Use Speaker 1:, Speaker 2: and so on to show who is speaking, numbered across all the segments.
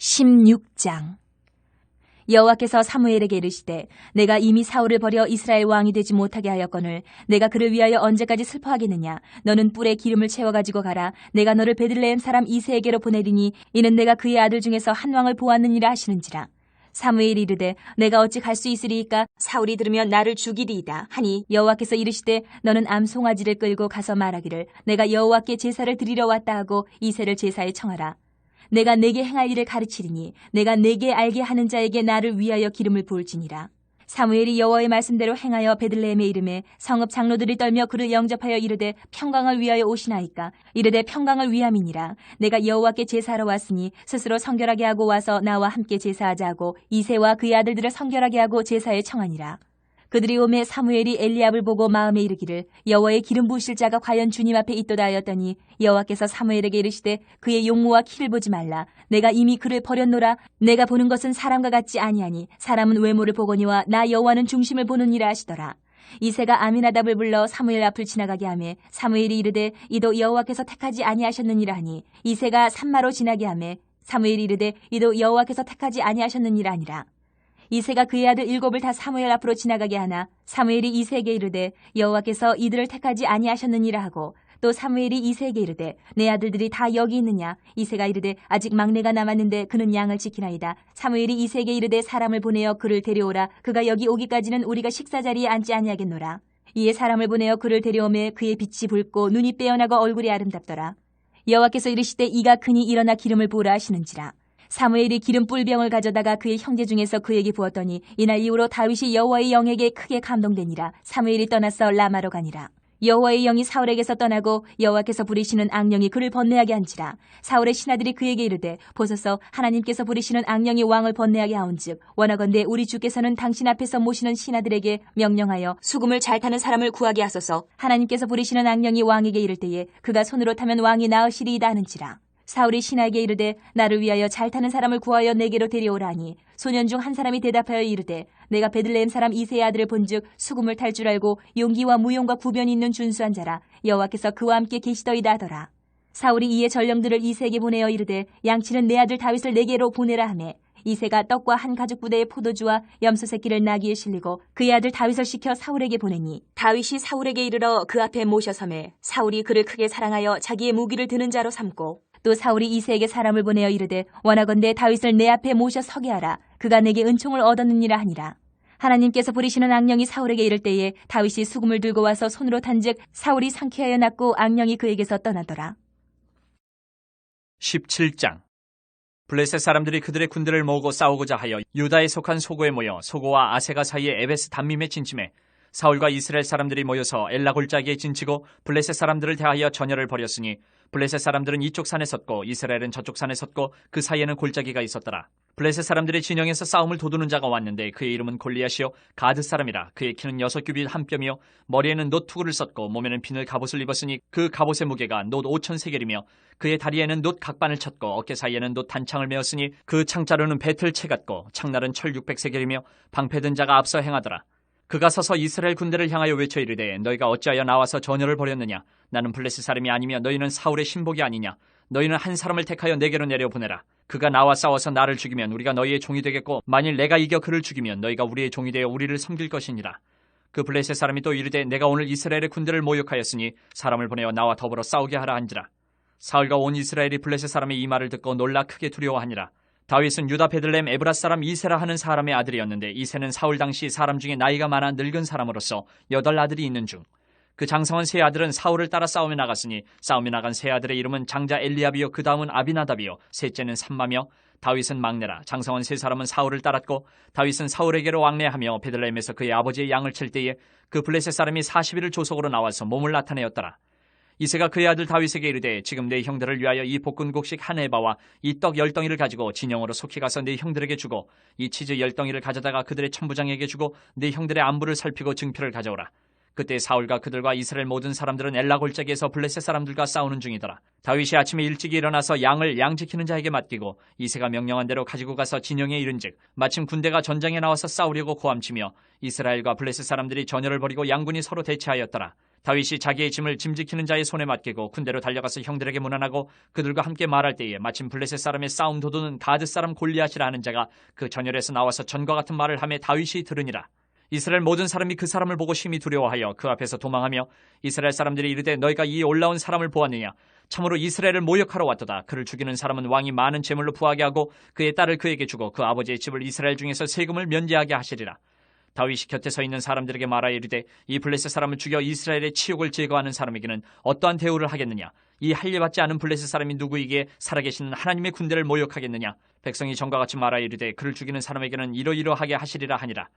Speaker 1: 16장. 여호와께서 사무엘에게 이르시되 내가 이미 사울을 버려 이스라엘 왕이 되지 못하게 하였거늘 내가 그를 위하여 언제까지 슬퍼하겠느냐. 너는 뿔에 기름을 채워가지고 가라. 내가 너를 베들레헴 사람 이새에게로 보내리니 이는 내가 그의 아들 중에서 한 왕을 보았느니라 하시는지라. 사무엘이 이르되 내가 어찌 갈 수 있으리이까. 사울이 들으면 나를 죽이리이다 하니 여호와께서 이르시되 너는 암송아지를 끌고 가서 말하기를 내가 여호와께 제사를 드리러 왔다 하고 이새를 제사에 청하라. 내가 내게 행할 일을 가르치리니 내가 내게 알게 하는 자에게 나를 위하여 기름을 부을지니라. 사무엘이 여호와의 말씀대로 행하여 베들레헴에 이르매 성읍 장로들이 떨며 그를 영접하여 이르되 평강을 위하여 오시나이까. 이르되 평강을 위함이니라. 내가 여호와께 제사하러 왔으니 스스로 성결하게 하고 와서 나와 함께 제사하자 하고 이새와 그의 아들들을 성결하게 하고 제사에 청하니라. 그들이 오매 사무엘이 엘리압을 보고 마음에 이르기를 여호와의 기름 부으실 자가 과연 주님 앞에 있도다 하였더니 여호와께서 사무엘에게 이르시되 그의 용모와 키를 보지 말라. 내가 이미 그를 버렸노라. 내가 보는 것은 사람과 같지 아니하니 사람은 외모를 보거니와 나 여호와는 중심을 보느니라 하시더라. 이새가 아미나답을 불러 사무엘 앞을 지나가게 하매 사무엘이 이르되 이도 여호와께서 택하지 아니하셨느니라 하니 이새가 산마로 지나게 하매 사무엘이 이르되 이도 여호와께서 택하지 아니하셨느니라 하니라. 이새가 그의 아들 7을 다 사무엘 앞으로 지나가게 하나 사무엘이 이새에게 이르되 여호와께서 이들을 택하지 아니하셨느니라 하고 또 사무엘이 이새에게 이르되 내 아들들이 다 여기 있느냐. 이새가 이르되 아직 막내가 남았는데 그는 양을 지키나이다. 사무엘이 이새에게 이르되 사람을 보내어 그를 데려오라. 그가 여기 오기까지는 우리가 식사 자리에 앉지 아니하겠노라. 이에 사람을 보내어 그를 데려오매 그의 빛이 붉고 눈이 빼어나고 얼굴이 아름답더라. 여호와께서 이르시되 이가 크니 일어나 기름을 부으라 하시는지라. 사무엘이 기름 뿔병을 가져다가 그의 형제 중에서 그에게 부었더니 이날 이후로 다윗이 여호와의 영에게 크게 감동되니라. 사무엘이 떠나서 라마로 가니라. 여호와의 영이 사울에게서 떠나고 여호와께서 부리시는 악령이 그를 번뇌하게 한지라. 사울의 신하들이 그에게 이르되 보소서 하나님께서 부리시는 악령이 왕을 번뇌하게 하온즉 원하건대 우리 주께서는 당신 앞에서 모시는 신하들에게 명령하여 수금을 잘 타는 사람을 구하게 하소서. 하나님께서 부리시는 악령이 왕에게 이를 때에 그가 손으로 타면 왕이 나으시리이다 하는지라. 사울이 신하에게 이르되 나를 위하여 잘 타는 사람을 구하여 내게로 데려오라 하니 소년 중 한 사람이 대답하여 이르되 내가 베들레헴 사람 이새의 아들을 본즉 수금을 탈 줄 알고 용기와 무용과 구변이 있는 준수한 자라. 여호와께서 그와 함께 계시더이다 하더라. 사울이 이에 전령들을 이새에게 보내어 이르되 양치는 내 아들 다윗을 내게로 보내라 하매 이새가 떡과 한 가죽 부대의 포도주와 염소 새끼를 나귀에 실리고 그의 아들 다윗을 시켜 사울에게 보내니 다윗이 사울에게 이르러 그 앞에 모셔서매 사울이 그를 크게 사랑하여 자기의 무기를 드는 자로 삼고 또 사울이 이새에게 사람을 보내어 이르되 원하건대 다윗을 내 앞에 모셔 서게 하라. 그가 내게 은총을 얻었느니라 하니라. 하나님께서 부리시는 악령이 사울에게 이를 때에 다윗이 수금을 들고 와서 손으로 탄즉 사울이 상쾌하여 났고 악령이 그에게서 떠나더라.
Speaker 2: 17장. 블레셋 사람들이 그들의 군대를 모으고 싸우고자 하여 유다에 속한 소고에 모여 소고와 아세가 사이의 에베스 담밈에 진침해 사울과 이스라엘 사람들이 모여서 엘라 골짜기에 진치고 블레셋 사람들을 대하여 전열을 벌였으니 블레셋 사람들은 이쪽 산에 섰고 이스라엘은 저쪽 산에 섰고 그 사이에는 골짜기가 있었더라. 블레셋 사람들의 진영에서 싸움을 도두는 자가 왔는데 그의 이름은 골리앗이요 가드 사람이라. 그의 키는 6규빗 한 뼘이요 머리에는 놋 투구를 썼고 몸에는 비늘 갑옷을 입었으니 그 갑옷의 무게가 놋 5,000세겔이며 그의 다리에는 놋 각반을 쳤고 어깨 사이에는 놋 단창을 메었으니 그 창자루는 배틀 채 같고 창날은 철 600세겔이며 방패든 자가 앞서 행하더라. 그가 서서 이스라엘 군대를 향하여 외쳐 이르되 너희가 어찌하여 나와서 전열을 벌였느냐. 나는 블레셋 사람이 아니며 너희는 사울의 신복이 아니냐. 너희는 한 사람을 택하여 내게로 내려보내라. 그가 나와 싸워서 나를 죽이면 우리가 너희의 종이 되겠고 만일 내가 이겨 그를 죽이면 너희가 우리의 종이 되어 우리를 섬길 것이니라. 그 블레셋 사람이 또 이르되 내가 오늘 이스라엘의 군대를 모욕하였으니 사람을 보내어 나와 더불어 싸우게 하라 한지라. 사울과 온 이스라엘이 블레셋 사람의 이 말을 듣고 놀라 크게 두려워하니라. 다윗은 유다 베들레헴 에브라 사람 이새라 하는 사람의 아들이었는데 이새는 사울 당시 사람 중에 나이가 많아 늙은 사람으로서 8 아들이 있는 중 그 장성한 세 아들은 사울을 따라 싸움에 나갔으니 싸움에 나간 세 아들의 이름은 장자 엘리압이요 그 다음은 아비나답이요 셋째는 삼마며 다윗은 막내라. 장성한 세 사람은 사울을 따랐고 다윗은 사울에게로 왕래하며 베들레헴에서 그의 아버지의 양을 칠 때에 그 블레셋 사람이 40일을 조속으로 나와서 몸을 나타내었더라. 이새가 그의 아들 다윗에게 이르되 지금 내 형들을 위하여 이 볶은곡식 한 에바와 이 떡 10덩이를 가지고 진영으로 속히 가서 내 형들에게 주고 이 치즈 10덩이를 가져다가 그들의 천부장에게 주고 내 형들의 안부를 살피고 증표를 가져오라. 그때 사울과 그들과 이스라엘 모든 사람들은 엘라 골짜기에서 블레셋 사람들과 싸우는 중이더라. 다윗이 아침에 일찍 일어나서 양을 양 지키는 자에게 맡기고 이새가 명령한 대로 가지고 가서 진영에 이른즉 마침 군대가 전장에 나와서 싸우려고 고함치며 이스라엘과 블레셋 사람들이 전열을 벌이고 양군이 서로 대치하였더라. 다윗이 자기의 짐을 짐 지키는 자의 손에 맡기고 군대로 달려가서 형들에게 문안하고 그들과 함께 말할 때에 마침 블레셋 사람의 싸움 도두는 가드 사람 골리앗이라 하는 자가 그 전열에서 나와서 전과 같은 말을 하며 다윗이 들으니라. 이스라엘 모든 사람이 그 사람을 보고 심히 두려워하여 그 앞에서 도망하며 이스라엘 사람들이 이르되 너희가 이 올라온 사람을 보았느냐? 참으로 이스라엘을 모욕하러 왔도다. 그를 죽이는 사람은 왕이 많은 재물로 부하게 하고 그의 딸을 그에게 주고 그 아버지의 집을 이스라엘 중에서 세금을 면제하게 하시리라. 다윗이 곁에 서 있는 사람들에게 말하여 이르되 이 블레셋 사람을 죽여 이스라엘의 치욕을 제거하는 사람에게는 어떠한 대우를 하겠느냐? 이 할례받지 않은 블레셋 사람이 누구이기에 살아계시는 하나님의 군대를 모욕하겠느냐? 백성이 전과 같이 말하여 이르되 그를 죽이는 사람에게는 이러이러하게 하시리라 하니라.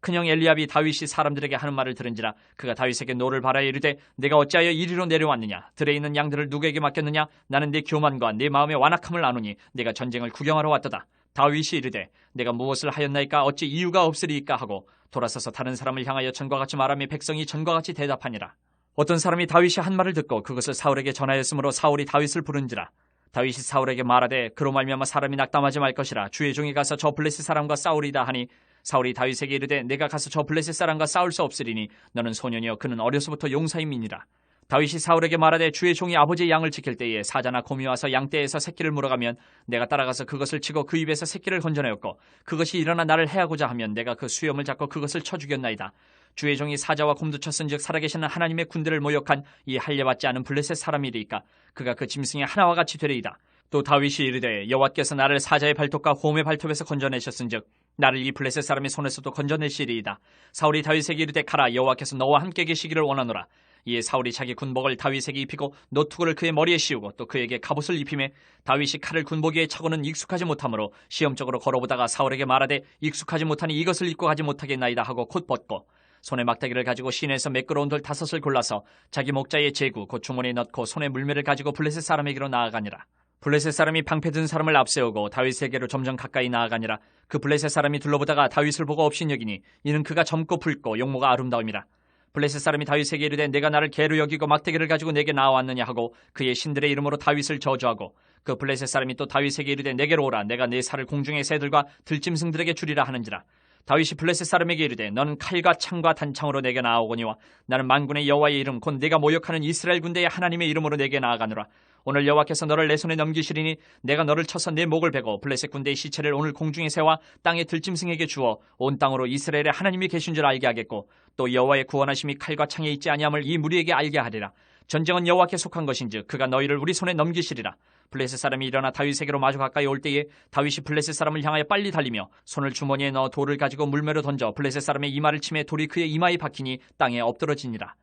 Speaker 2: 큰형 엘리압이 다윗이 사람들에게 하는 말을 들은지라 그가 다윗에게 노를 바라여 이르되 내가 어찌하여 이리로 내려왔느냐? 들에 있는 양들을 누구에게 맡겼느냐? 나는 내 교만과 내 마음의 완악함을 아노니 내가 전쟁을 구경하러 왔도다. 다윗이 이르되 내가 무엇을 하였나이까? 어찌 이유가 없으리이까? 하고 돌아서서 다른 사람을 향하여 전과 같이 말하며 백성이 전과 같이 대답하니라. 어떤 사람이 다윗이 한 말을 듣고 그것을 사울에게 전하였으므로 사울이 다윗을 부른지라. 다윗이 사울에게 말하되 그로 말미암아 사람이 낙담하지 말 것이라. 주의 종이 가서 저 블레셋 사람과 싸우리다 하니 사울이 다윗에게 이르되 내가 가서 저 블레셋 사람과 싸울 수 없으리니 너는 소년이여 그는 어려서부터 용사임이니라. 다윗이 사울에게 말하되 주의 종이 아버지의 양을 지킬 때에 사자나 곰이 와서 양떼에서 새끼를 물어가면 내가 따라가서 그것을 치고 그 입에서 새끼를 건져내었고 그것이 일어나 나를 해하고자 하면 내가 그 수염을 잡고 그것을 쳐 죽였나이다. 주의 종이 사자와 곰도 쳤은즉 살아계시는 하나님의 군대를 모욕한 이 할례받지 않은 블레셋 사람이리이까 그가 그 짐승의 하나와 같이 되리이다. 또 다윗이 이르되 여호와께서 나를 사자의 발톱과 곰의 발톱에서 건져내셨은즉 나를 이 블레셋 사람의 손에서도 건져내시리이다. 사울이 다윗에게 이르되 가라 여호와께서 너와 함께 계시기를 원하노라. 이에 사울이 자기 군복을 다윗에게 입히고 노투구를 그의 머리에 씌우고 또 그에게 갑옷을 입히매 다윗이 칼을 군복에 차고는 익숙하지 못하므로 시험적으로 걸어보다가 사울에게 말하되 익숙하지 못하니 이것을 입고 가지 못하겠나이다 하고 곧 벗고 손에 막대기를 가지고 시내에서 매끄러운 돌 5을 골라서 자기 목자의 제구 곧 주머니에 넣고 손에 물매를 가지고 블레셋 사람에게로 나아가니라. 블레셋 사람이 방패 든 사람을 앞세우고 다윗에게로 점점 가까이 나아가니라. 그 블레셋 사람이 둘러보다가 다윗을 보고 업신여기니 이는 그가 젊고 붉고 용모가 아름다움이라. 블레셋 사람이 다윗에게 이르되 내가 나를 개로 여기고 막대기를 가지고 내게 나와왔느냐 하고 그의 신들의 이름으로 다윗을 저주하고 그 블레셋 사람이 또 다윗에게 이르되 내게로 오라. 내가 내 살을 공중의 새들과 들짐승들에게 주리라 하는지라. 다윗이 블레셋 사람에게 이르되 너는 칼과 창과 단창으로 내게 나아오거니와 나는 만군의 여호와의 이름 곧 네가 모욕하는 이스라엘 군대의 하나님의 이름으로 내게 나아가노라. 오늘 여호와께서 너를 내 손에 넘기시리니 내가 너를 쳐서 내 목을 베고 블레셋 군대의 시체를 오늘 공중에 세워 땅의 들짐승에게 주어 온 땅으로 이스라엘의 하나님이 계신 줄 알게 하겠고 또 여호와의 구원하심이 칼과 창에 있지 아니함을 이 무리에게 알게 하리라. 전쟁은 여호와께 속한 것인즉 그가 너희를 우리 손에 넘기시리라. 블레셋 사람이 일어나 다윗에게로 마주 가까이 올 때에 다윗이 블레셋 사람을 향하여 빨리 달리며 손을 주머니에 넣어 돌을 가지고 물매로 던져 블레셋 사람의 이마를 치매 돌이 그의 이마에 박히니 땅에 엎드러지니라.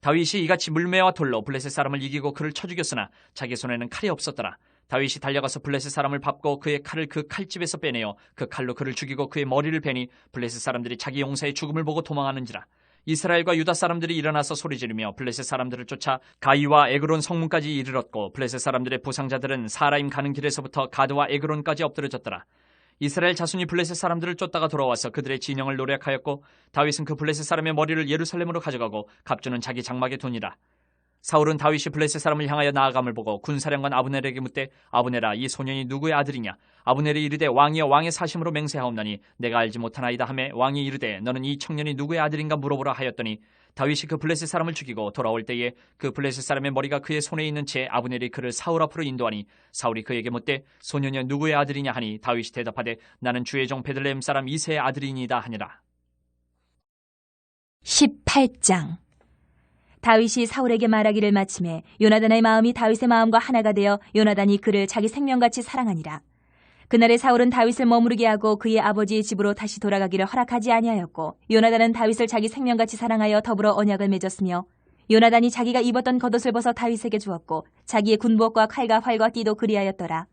Speaker 2: 다윗이 이같이 물매와 돌로 블레셋 사람을 이기고 그를 쳐 죽였으나 자기 손에는 칼이 없었더라. 다윗이 달려가서 블레셋 사람을 밟고 그의 칼을 그 칼집에서 빼내어 그 칼로 그를 죽이고 그의 머리를 베니 블레셋 사람들이 자기 용사의 죽음을 보고 도망하는지라. 이스라엘과 유다 사람들이 일어나서 소리지르며 블레셋 사람들을 쫓아 가이와 에그론 성문까지 이르렀고 블레셋 사람들의 부상자들은 사라임 가는 길에서부터 가드와 에그론까지 엎드러졌더라. 이스라엘 자손이 블레셋 사람들을 쫓다가 돌아와서 그들의 진영을 노략하였고 다윗은 그 블레셋 사람의 머리를 예루살렘으로 가져가고 갑주는 자기 장막에 두니라. 사울은 다윗이 블레셋 사람을 향하여 나아감을 보고 군사령관 아브넬에게 묻되 아브넬아 이 소년이 누구의 아들이냐? 아브넬이 이르되 왕이여 왕의 사심으로 맹세하옵나니 내가 알지 못하나이다 하매 왕이 이르되 너는 이 청년이 누구의 아들인가 물어보라 하였더니 다윗이 그 블레셋 사람을 죽이고 돌아올 때에 그 블레셋 사람의 머리가 그의 손에 있는 채 아브넬이 그를 사울 앞으로 인도하니 사울이 그에게 묻되 소년이 누구의 아들이냐 하니 다윗이 대답하되 나는 주의 종 베들레헴 사람 이새의 아들이니이다 하니라.
Speaker 1: 18장. 다윗이 사울에게 말하기를 마침에 요나단의 마음이 다윗의 마음과 하나가 되어 요나단이 그를 자기 생명같이 사랑하니라. 그날에 사울은 다윗을 머무르게 하고 그의 아버지의 집으로 다시 돌아가기를 허락하지 아니하였고 요나단은 다윗을 자기 생명같이 사랑하여 더불어 언약을 맺었으며 요나단이 자기가 입었던 겉옷을 벗어 다윗에게 주었고 자기의 군복과 칼과 활과 띠도 그리하였더라.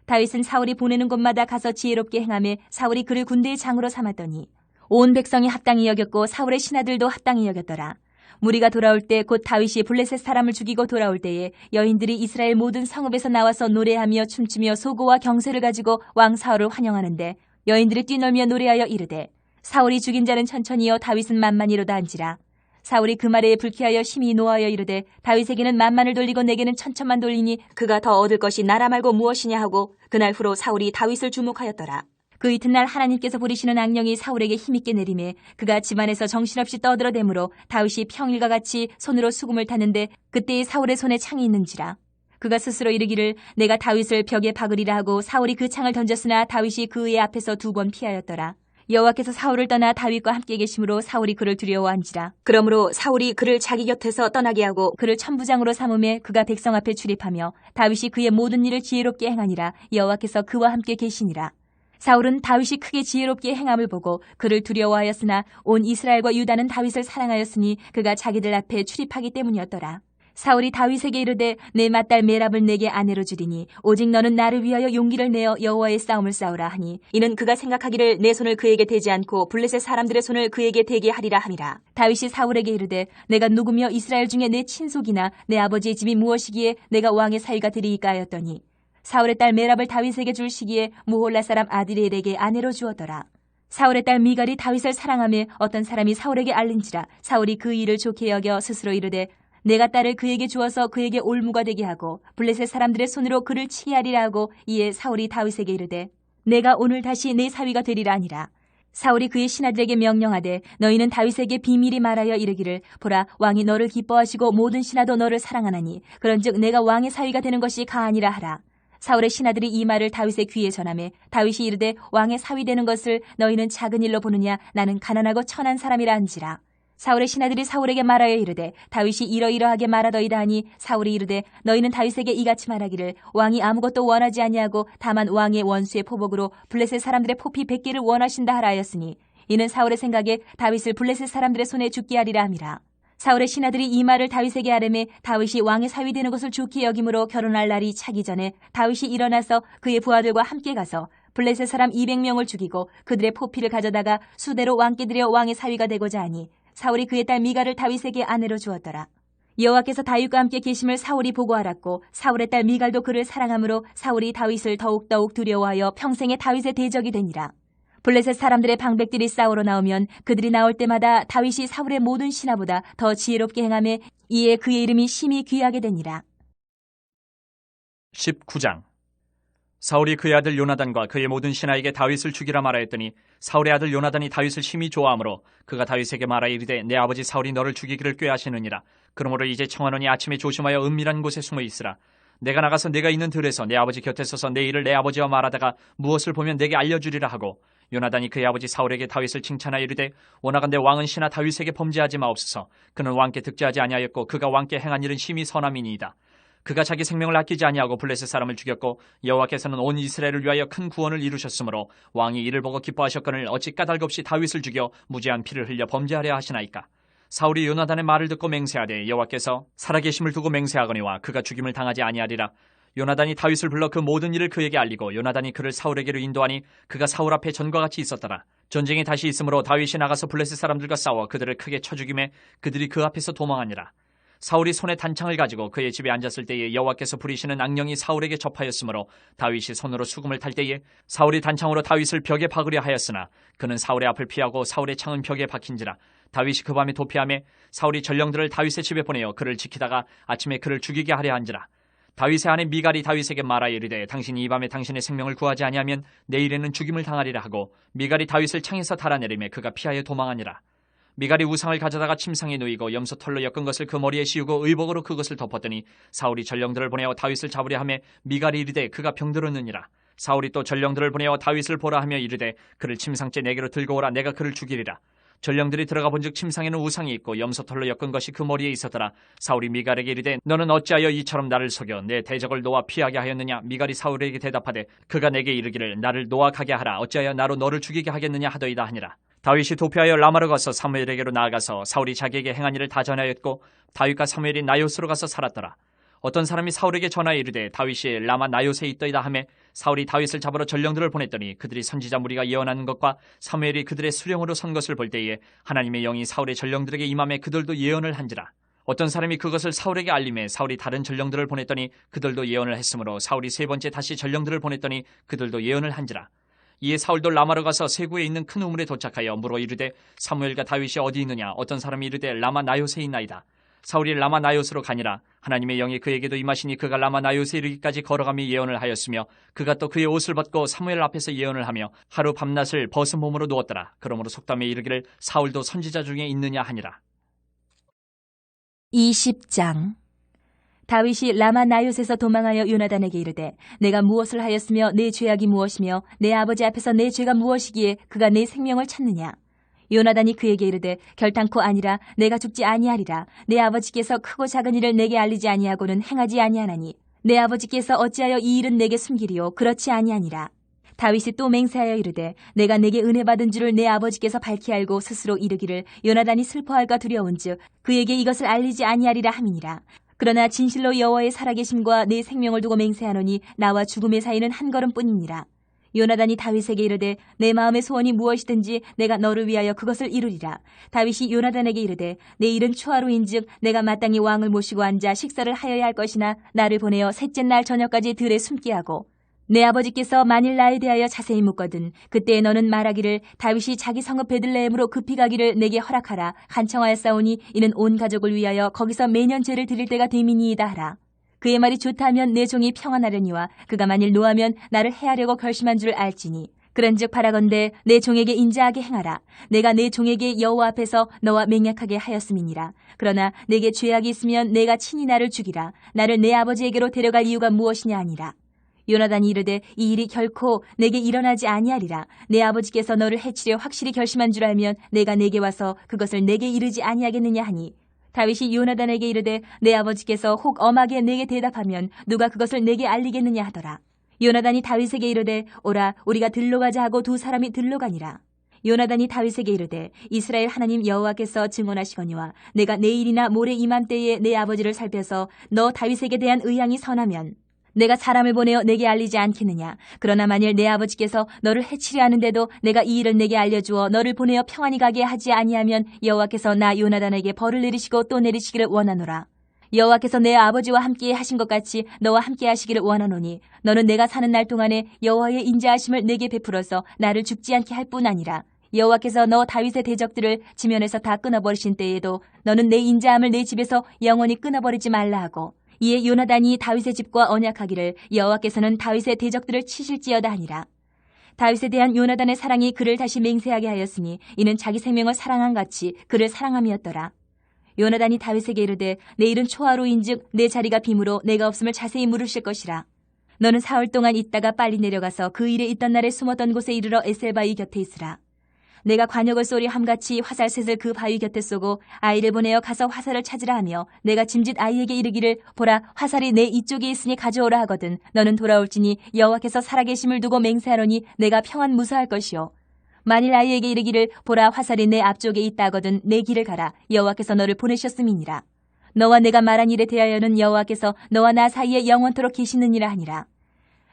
Speaker 1: 다윗은 사울이 보내는 곳마다 가서 지혜롭게 행하며 사울이 그를 군대의 장으로 삼았더니 온 백성이 합당히 여겼고 사울의 신하들도 합당히 여겼더라. 무리가 돌아올 때 곧 다윗이 블레셋 사람을 죽이고 돌아올 때에 여인들이 이스라엘 모든 성읍에서 나와서 노래하며 춤추며 소고와 경쇠를 가지고 왕 사울을 환영하는데 여인들이 뛰놀며 노래하여 이르되 사울이 죽인 자는 천천히요 다윗은 만만히로다 한지라. 사울이 그 말에 불쾌하여 심히 노하여 이르되 다윗에게는 만만을 돌리고 내게는 천천만 돌리니 그가 더 얻을 것이 나라 말고 무엇이냐 하고 그날 후로 사울이 다윗을 주목하였더라. 그 이튿날 하나님께서 부리시는 악령이 사울에게 힘있게 내림에 그가 집안에서 정신없이 떠들어대므로 다윗이 평일과 같이 손으로 수금을 탔는데 그때에 사울의 손에 창이 있는지라. 그가 스스로 이르기를 내가 다윗을 벽에 박으리라 하고 사울이 그 창을 던졌으나 다윗이 그의 앞에서 2번 피하였더라. 여호와께서 사울을 떠나 다윗과 함께 계심으로 사울이 그를 두려워한지라. 그러므로 사울이 그를 자기 곁에서 떠나게 하고 그를 천부장으로 삼음에 그가 백성 앞에 출입하며 다윗이 그의 모든 일을 지혜롭게 행하니라. 여호와께서 그와 함께 계시니라. 사울은 다윗이 크게 지혜롭게 행함을 보고 그를 두려워하였으나 온 이스라엘과 유다는 다윗을 사랑하였으니 그가 자기들 앞에 출입하기 때문이었더라. 사울이 다윗에게 이르되 내 맏딸 메랍을 내게 아내로 주리니 오직 너는 나를 위하여 용기를 내어 여호와의 싸움을 싸우라 하니 이는 그가 생각하기를 내 손을 그에게 대지 않고 블레셋 사람들의 손을 그에게 대게 하리라 함이라. 다윗이 사울에게 이르되 내가 누구며 이스라엘 중에 내 친속이나 내 아버지의 집이 무엇이기에 내가 왕의 사위가 되리이까 하였더니 사울의 딸 메랍을 다윗에게 줄 시기에 무홀라 사람 아드리엘에게 아내로 주었더라. 사울의 딸 미갈이 다윗을 사랑하며 어떤 사람이 사울에게 알린지라. 사울이 그 일을 좋게 여겨 스스로 이르되 내가 딸을 그에게 주어서 그에게 올무가 되게 하고 블레셋 사람들의 손으로 그를 치게 하리라 하고 이에 사울이 다윗에게 이르되 내가 오늘 다시 내 사위가 되리라 하니라. 사울이 그의 신하들에게 명령하되 너희는 다윗에게 비밀히 말하여 이르기를 보라 왕이 너를 기뻐하시고 모든 신하도 너를 사랑하나니 그런즉 내가 왕의 사위가 되는 것이 가하니라 하라. 사울의 신하들이 이 말을 다윗의 귀에 전하매 다윗이 이르되 왕의 사위 되는 것을 너희는 작은 일로 보느냐 나는 가난하고 천한 사람이라 한지라. 사울의 신하들이 사울에게 말하여 이르되 다윗이 이러이러하게 말하더이다 하니 사울이 이르되 너희는 다윗에게 이같이 말하기를 왕이 아무것도 원하지 아니하고 다만 왕의 원수의 포복으로 블레셋 사람들의 포피 100개를 원하신다 하라 하였으니 이는 사울의 생각에 다윗을 블레셋 사람들의 손에 죽게 하리라 함이라. 사울의 신하들이 이 말을 다윗에게 하려매 다윗이 왕의 사위 되는 것을 좋게 여김으로 결혼할 날이 차기 전에 다윗이 일어나서 그의 부하들과 함께 가서 블레셋 사람 200명을 죽이고 그들의 포피를 가져다가 수대로 왕께 드려 왕의 사위가 되고자 하니 사울이 그의 딸 미갈을 다윗에게 아내로 주었더라. 여호와께서 다윗과 함께 계심을 사울이 보고 알았고 사울의 딸 미갈도 그를 사랑하므로 사울이 다윗을 더욱더욱 두려워하여 평생에 다윗의 대적이 되니라. 블레셋 사람들의 방백들이 싸우러 나오면 그들이 나올 때마다 다윗이 사울의 모든 신하보다 더 지혜롭게 행하며 이에 그의 이름이 심히 귀하게 되니라.
Speaker 2: 19장. 사울이 그의 아들 요나단과 그의 모든 신하에게 다윗을 죽이라 말하였더니 사울의 아들 요나단이 다윗을 심히 좋아하므로 그가 다윗에게 말하여 이르되 내 아버지 사울이 너를 죽이기를 꾀하시느니라. 그러므로 이제 청하노니 아침에 조심하여 은밀한 곳에 숨어 있으라. 내가 나가서 내가 있는 들에서 내 아버지 곁에 서서 내 일을 내 아버지와 말하다가 무엇을 보면 내게 알려주리라 하고 요나단이 그의 아버지 사울에게 다윗을 칭찬하여 이르되 원하건대 왕은 신하 다윗에게 범죄하지 마옵소서. 그는 왕께 득죄하지 아니하였고 그가 왕께 행한 일은 심히 선함이니이다. 그가 자기 생명을 아끼지 아니하고 블레셋 사람을 죽였고 여호와께서는 온 이스라엘을 위하여 큰 구원을 이루셨으므로 왕이 이를 보고 기뻐하셨거늘 어찌 까닭 없이 다윗을 죽여 무죄한 피를 흘려 범죄하려 하시나이까. 사울이 요나단의 말을 듣고 맹세하되 여호와께서 살아계심을 두고 맹세하거니와 그가 죽임을 당하지 아니하리라. 요나단이 다윗을 불러 그 모든 일을 그에게 알리고 요나단이 그를 사울에게로 인도하니 그가 사울 앞에 전과 같이 있었더라. 전쟁이 다시 있으므로 다윗이 나가서 블레셋 사람들과 싸워 그들을 크게 쳐 죽이매 그들이 그 앞에서 도망하니라. 사울이 손에 단창을 가지고 그의 집에 앉았을 때에 여호와께서 부리시는 악령이 사울에게 접하였으므로 다윗이 손으로 수금을 탈 때에 사울이 단창으로 다윗을 벽에 박으려 하였으나 그는 사울의 앞을 피하고 사울의 창은 벽에 박힌지라. 다윗이 그 밤에 도피하매 사울이 전령들을 다윗의 집에 보내어 그를 지키다가 아침에 그를 죽이게 하려 한지라. 다윗의 아내 미갈이 다윗에게 말하여 이르되 당신이 이 밤에 당신의 생명을 구하지 아니하면 내일에는 죽임을 당하리라 하고 미갈이 다윗을 창에서 달아내리매 그가 피하여 도망하니라. 미갈이 우상을 가져다가 침상에 누이고 염소 털로 엮은 것을 그 머리에 씌우고 의복으로 그것을 덮었더니 사울이 전령들을 보내어 다윗을 잡으려 하며 미갈이 이르되 그가 병들었느니라. 사울이 또 전령들을 보내어 다윗을 보라 하며 이르되 그를 침상째 내게로 들고 오라. 내가 그를 죽이리라. 전령들이 들어가 본즉 침상에는 우상이 있고 염소털로 엮은 것이 그 머리에 있었더라. 사울이 미갈에게 이르되 너는 어찌하여 이처럼 나를 속여 내 대적을 놓아 피하게 하였느냐. 미갈이 사울에게 대답하되 그가 내게 이르기를 나를 놓아 가게 하라. 어찌하여 나로 너를 죽이게 하겠느냐 하더이다 하니라. 다윗이 도피하여 라마로 가서 사무엘에게로 나아가서 사울이 자기에게 행한 일을 다 전하였고 다윗과 사무엘이 나요스로 가서 살았더라. 어떤 사람이 사울에게 전하여 이르되 다윗이 라마 나요스에 있더이다 하매 사울이 다윗을 잡으러 전령들을 보냈더니 그들이 선지자 무리가 예언하는 것과 사무엘이 그들의 수령으로 선 것을 볼 때에 하나님의 영이 사울의 전령들에게 임함에 그들도 예언을 한지라. 어떤 사람이 그것을 사울에게 알림해 사울이 다른 전령들을 보냈더니 그들도 예언을 했으므로 사울이 세 번째 다시 전령들을 보냈더니 그들도 예언을 한지라. 이에 사울도 라마로 가서 세구에 있는 큰 우물에 도착하여 물어 이르되 사무엘과 다윗이 어디 있느냐. 어떤 사람이 이르되 라마 나요스에 있나이다. 사울이 라마 나요스로 가니라. 하나님의 영이 그에게도 임하시니 그가 라마 나요스에 이르기까지 걸어가며 예언을 하였으며 그가 또 그의 옷을 벗고 사무엘 앞에서 예언을 하며 하루 밤낮을 벗은 몸으로 누웠더라. 그러므로 속담에 이르기를 사울도 선지자 중에 있느냐 하니라.
Speaker 1: 20장. 다윗이 라마 나요스에서 도망하여 요나단에게 이르되 내가 무엇을 하였으며 내 죄악이 무엇이며 내 아버지 앞에서 내 죄가 무엇이기에 그가 내 생명을 찾느냐. 요나단이 그에게 이르되 결단코 아니라 내가 죽지 아니하리라. 내 아버지께서 크고 작은 일을 내게 알리지 아니하고는 행하지 아니하나니 내 아버지께서 어찌하여 이 일은 내게 숨기리요. 그렇지 아니하니라. 다윗이 또 맹세하여 이르되 내가 내게 은혜 받은 줄을 내 아버지께서 밝히 알고 스스로 이르기를 요나단이 슬퍼할까 두려운즉 그에게 이것을 알리지 아니하리라 함이니라. 그러나 진실로 여호와의 살아계심과 내 생명을 두고 맹세하노니 나와 죽음의 사이는 한 걸음뿐이니라. 요나단이 다윗에게 이르되 내 마음의 소원이 무엇이든지 내가 너를 위하여 그것을 이루리라. 다윗이 요나단에게 이르되 내 일은 초하루인즉 내가 마땅히 왕을 모시고 앉아 식사를 하여야 할 것이나 나를 보내어 셋째 날 저녁까지 들에 숨게 하고 내 아버지께서 만일 나에 대하여 자세히 묻거든 그때 너는 말하기를 다윗이 자기 성읍 베들레헴으로 급히 가기를 내게 허락하라. 간청하였사오니 이는 온 가족을 위하여 거기서 매년 제를 드릴 때가 됨이니이다 하라. 그의 말이 좋다면 내 종이 평안하려니와 그가 만일 노하면 나를 해하려고 결심한 줄 알지니 그런즉 바라건대 내 종에게 인자하게 행하라. 내가 내 종에게 여호와 앞에서 너와 맹약하게 하였음이니라. 그러나 내게 죄악이 있으면 내가 친히 나를 죽이라. 나를 내 아버지에게로 데려갈 이유가 무엇이냐 하니라. 요나단이 이르되 이 일이 결코 내게 일어나지 아니하리라. 내 아버지께서 너를 해치려 확실히 결심한 줄 알면 내가 내게 와서 그것을 내게 이르지 아니하겠느냐 하니 다윗이 요나단에게 이르되 내 아버지께서 혹 엄하게 내게 대답하면 누가 그것을 내게 알리겠느냐 하더라. 요나단이 다윗에게 이르되 오라 우리가 들로 가자 하고 두 사람이 들로 가니라. 요나단이 다윗에게 이르되 이스라엘 하나님 여호와께서 증언하시거니와 내가 내일이나 모레 이맘때에 내 아버지를 살펴서 너 다윗에게 대한 의향이 선하면 내가 사람을 보내어 내게 알리지 않겠느냐. 그러나 만일 내 아버지께서 너를 해치려 하는데도 내가 이 일을 내게 알려주어 너를 보내어 평안히 가게 하지 아니하면 여호와께서 나 요나단에게 벌을 내리시고 또 내리시기를 원하노라. 여호와께서 내 아버지와 함께 하신 것 같이 너와 함께 하시기를 원하노니 너는 내가 사는 날 동안에 여호와의 인자하심을 내게 베풀어서 나를 죽지 않게 할 뿐 아니라 여호와께서 너 다윗의 대적들을 지면에서 다 끊어버리신 때에도 너는 내 인자함을 내 집에서 영원히 끊어버리지 말라 하고 이에 요나단이 다윗의 집과 언약하기를 여호와께서는 다윗의 대적들을 치실지어다 하니라. 다윗에 대한 요나단의 사랑이 그를 다시 맹세하게 하였으니 이는 자기 생명을 사랑한 같이 그를 사랑함이었더라. 요나단이 다윗에게 이르되 내일은 초하루인즉 내 자리가 빔으로 내가 없음을 자세히 물으실 것이라. 너는 사흘 동안 있다가 빨리 내려가서 그 일에 있던 날에 숨었던 곳에 이르러 에셀바위 곁에 있으라. 내가 관역을 쏘리 함같이 화살셋을 그 바위 곁에 쏘고 아이를 보내어 가서 화살을 찾으라 하며 내가 짐짓 아이에게 이르기를 보라 화살이 내 이쪽에 있으니 가져오라 하거든 너는 돌아올지니 여호와께서 살아계심을 두고 맹세하노니 내가 평안 무사할 것이요. 만일 아이에게 이르기를 보라 화살이 내 앞쪽에 있다 하거든 내 길을 가라 여호와께서 너를 보내셨음이니라. 너와 내가 말한 일에 대하여는 여호와께서 너와 나 사이에 영원토록 계시느니라 하니라.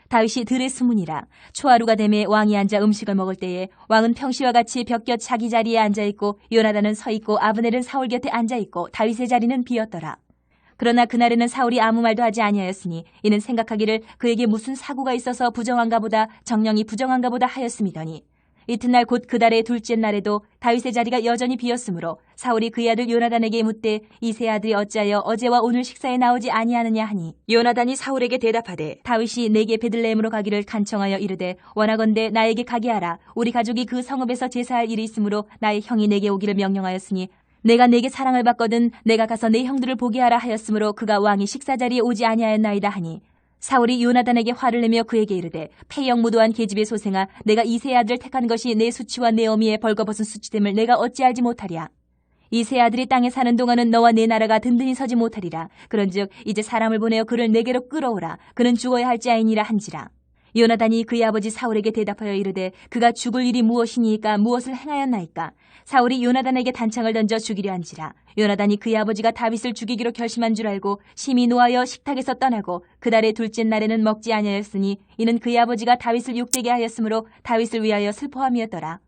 Speaker 1: 다윗이 들에 숨으니라. 초하루가 되매 왕이 앉아 음식을 먹을 때에 왕은 평시와 같이 벽곁 자기 자리에 앉아있고 요나단은 서있고 아브넬은 사울 곁에 앉아있고 다윗의 자리는 비었더라. 그러나 그날에는 사울이 아무 말도 하지 아니하였으니 이는 생각하기를 그에게 무슨 사고가 있어서 부정한가 보다 정령이 부정한가 보다 하였음이더니 이튿날 곧 그 달의 둘째 날에도 다윗의 자리가 여전히 비었으므로 사울이 그의 아들 요나단에게 묻되 이 세 아들이 어찌하여 어제와 오늘 식사에 나오지 아니하느냐 하니 요나단이 사울에게 대답하되 다윗이 내게 베들레헴으로 가기를 간청하여 이르되 원하건대 나에게 가게 하라. 우리 가족이 그 성읍에서 제사할 일이 있으므로 나의 형이 내게 오기를 명령하였으니 내가 내게 사랑을 받거든 내가 가서 내 형들을 보게 하라 하였으므로 그가 왕이 식사 자리에 오지 아니하였나이다 하니 사울이 요나단에게 화를 내며 그에게 이르되 패역무도한 계집의 소생아 내가 이 세 아들을 택한 것이 내 수치와 내 어미의 벌거벗은 수치됨을 내가 어찌 알지 못하랴. 이 세 아들이 땅에 사는 동안은 너와 내 나라가 든든히 서지 못하리라. 그런즉 이제 사람을 보내어 그를 내게로 끌어오라. 그는 죽어야 할지아이니라 한지라. 요나단이 그의 아버지 사울에게 대답하여 이르되 그가 죽을 일이 무엇이니까 무엇을 행하였나이까. 사울이 요나단에게 단창을 던져 죽이려 한지라. 요나단이 그의 아버지가 다윗을 죽이기로 결심한 줄 알고 심히 노하여 식탁에서 떠나고 그 달의 둘째 날에는 먹지 아니하였으니 이는 그의 아버지가 다윗을 욕되게 하였으므로 다윗을 위하여 슬퍼함이었더라.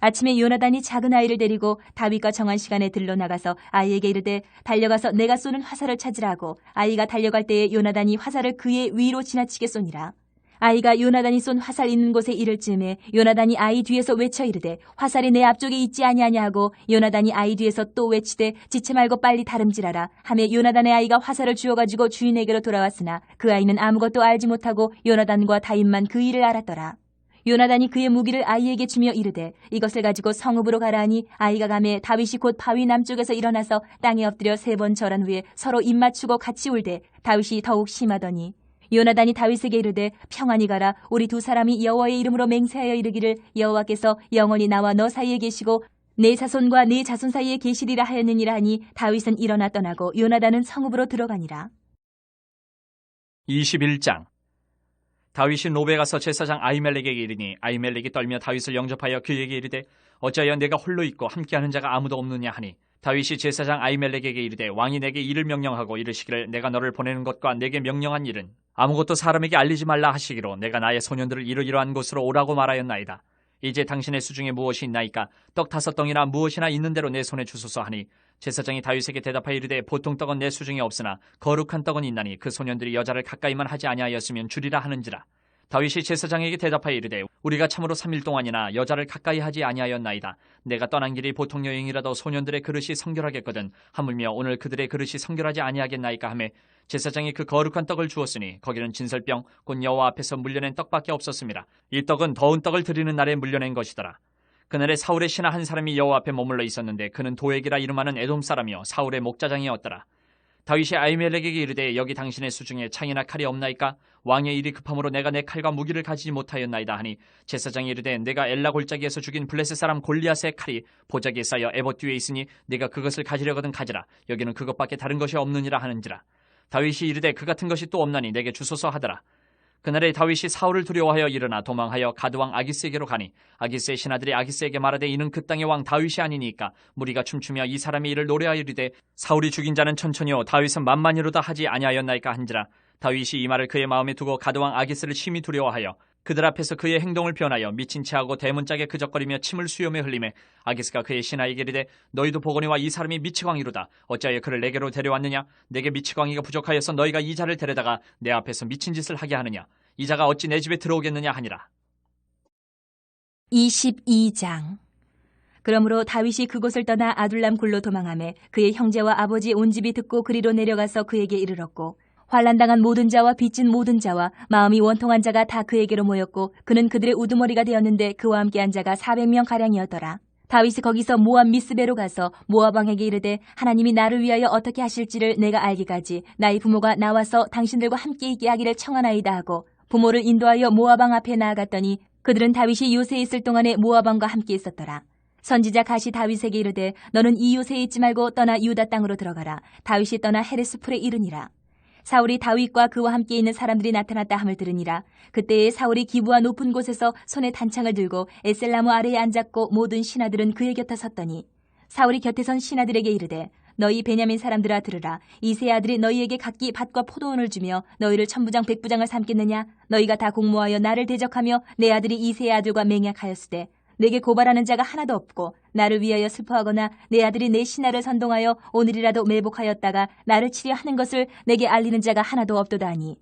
Speaker 1: 아침에 요나단이 작은 아이를 데리고 다윗과 정한 시간에 들러 나가서 아이에게 이르되 달려가서 내가 쏘는 화살을 찾으라 하고 아이가 달려갈 때에 요나단이 화살을 그의 위로 지나치게 쏘니라. 아이가 요나단이 쏜 화살 있는 곳에 이를 즈음에 요나단이 아이 뒤에서 외쳐 이르되 화살이 내 앞쪽에 있지 아니하냐 하고 요나단이 아이 뒤에서 또 외치되 지체 말고 빨리 다름질하라 하매 요나단의 아이가 화살을 주워가지고 주인에게로 돌아왔으나 그 아이는 아무것도 알지 못하고 요나단과 다윗만 그 일을 알았더라. 요나단이 그의 무기를 아이에게 주며 이르되 이것을 가지고 성읍으로 가라 하니 아이가 가매 다윗이 곧 바위 남쪽에서 일어나서 땅에 엎드려 3번 절한 후에 서로 입맞추고 같이 울되 다윗이 더욱 심하더니 요나단이 다윗에게 이르되 평안히 가라. 우리 두 사람이 여호와의 이름으로 맹세하여 이르기를 여호와께서 영원히 나와 너 사이에 계시고 내 자손과 네 자손 사이에 계시리라 하였느니라 하니 다윗은 일어나 떠나고 요나단은 성읍으로 들어가니라.
Speaker 2: 21장. 다윗이 노베 가서 제사장 아히멜렉에게 이르니 아히멜렉이 떨며 다윗을 영접하여 그에게 이르되 어찌하여 내가 홀로 있고 함께하는 자가 아무도 없느냐 하니 다윗이 제사장 아히멜렉에게 이르되 왕이 내게 일을 명령하고 이르시기를 내가 너를 보내는 것과 내게 명령한 일은 아무것도 사람에게 알리지 말라 하시기로 내가 나의 소년들을 이러이러한 곳으로 오라고 말하였나이다. 이제 당신의 수중에 무엇이 있나이까? 떡 5덩이나 무엇이나 있는 대로 내 손에 주소서 하니 제사장이 다윗에게 대답하여 이르되 보통 떡은 내 수중에 없으나 거룩한 떡은 있나니 그 소년들이 여자를 가까이만 하지 아니하였으면 주리라 하는지라. 다윗이 제사장에게 대답하여 이르되 우리가 참으로 3일 동안이나 여자를 가까이 하지 아니하였나이다. 내가 떠난 길이 보통 여행이라도 소년들의 그릇이 성결하겠거든 하물며 오늘 그들의 그릇이 성결하지 아니하겠나이까 하매 제사장이 그 거룩한 떡을 주었으니 거기는 진설병 곧 여호와 앞에서 물려낸 떡밖에 없었습니다. 이 떡은 더운 떡을 드리는 날에 물려낸 것이더라. 그날에 사울의 신하 한 사람이 여호와 앞에 머물러 있었는데 그는 도액이라 이름하는 에돔 사람이요 사울의 목자장이었더라. 다윗이 아히멜렉에게 이르되 여기 당신의 수중에 창이나 칼이 없나이까? 왕의 일이 급함으로 내가 내 칼과 무기를 가지지 못하였나이다 하니 제사장이 이르되 내가 엘라 골짜기에서 죽인 블레셋 사람 골리앗의 칼이 보자기에 쌓여 에봇 뒤에 있으니 네가 그것을 가지려거든 가지라. 여기는 그것밖에 다른 것이 없느니라 하는지라. 다윗이 이르되 그 같은 것이 또 없나니 내게 주소서 하더라. 그날에 다윗이 사울을 두려워하여 일어나 도망하여 가드왕 아기스에게로 가니 아기스의 신하들이 아기스에게 말하되 이는 그 땅의 왕 다윗이 아니니까 무리가 춤추며 이 사람이 이를 노래하여 이르되 사울이 죽인 자는 천천히요 다윗은 만만히로다 하지 아니하였나이까 한지라. 다윗이 이 말을 그의 마음에 두고 가드왕 아기스를 심히 두려워하여 그들 앞에서 그의 행동을 변하여 미친 체하고 대문짝에 그적거리며 침을 수염에 흘리매 아기스가 그의 신하에게 이르되 너희도 보거니와 이 사람이 미치광이로다. 어찌하여 그를 내게로 데려왔느냐? 내게 미치광이가 부족하여서 너희가 이 자를 데려다가 내 앞에서 미친 짓을 하게 하느냐? 이 자가 어찌 내 집에 들어오겠느냐 하니라.
Speaker 1: 22장. 그러므로 다윗이 그곳을 떠나 아둘람 굴로 도망하매 그의 형제와 아버지 온 집이 듣고 그리로 내려가서 그에게 이르렀고 환난당한 모든 자와 빚진 모든 자와 마음이 원통한 자가 다 그에게로 모였고 그는 그들의 우두머리가 되었는데 그와 함께한 자가 400명 가량이었더라. 다윗이 거기서 모압 미스베로 가서 모압 왕에게 이르되 하나님이 나를 위하여 어떻게 하실지를 내가 알기까지 나의 부모가 나와서 당신들과 함께 있게 하기를 청하나이다 하고 부모를 인도하여 모압 왕 앞에 나아갔더니 그들은 다윗이 요새에 있을 동안에 모압 왕과 함께 있었더라. 선지자 갓이 다윗에게 이르되 너는 이 요새에 있지 말고 떠나 유다 땅으로 들어가라. 다윗이 떠나 헤레스풀에 이르니라. 사울이 다윗과 그와 함께 있는 사람들이 나타났다 함을 들으니라. 그때에 사울이 기부와 높은 곳에서 손에 단창을 들고 에셀나무 아래에 앉았고 모든 신하들은 그의 곁에 섰더니 사울이 곁에 선 신하들에게 이르되 너희 베냐민 사람들아 들으라. 이세 아들이 너희에게 각기 밭과 포도원을 주며 너희를 천부장 백부장을 삼겠느냐? 너희가 다 공모하여 나를 대적하며 내 아들이 이세의 아들과 맹약하였으되 내게 고발하는 자가 하나도 없고 나를 위하여 슬퍼하거나 내 아들이 내 신하를 선동하여 오늘이라도 매복하였다가 나를 치려 하는 것을 내게 알리는 자가 하나도 없도다 하니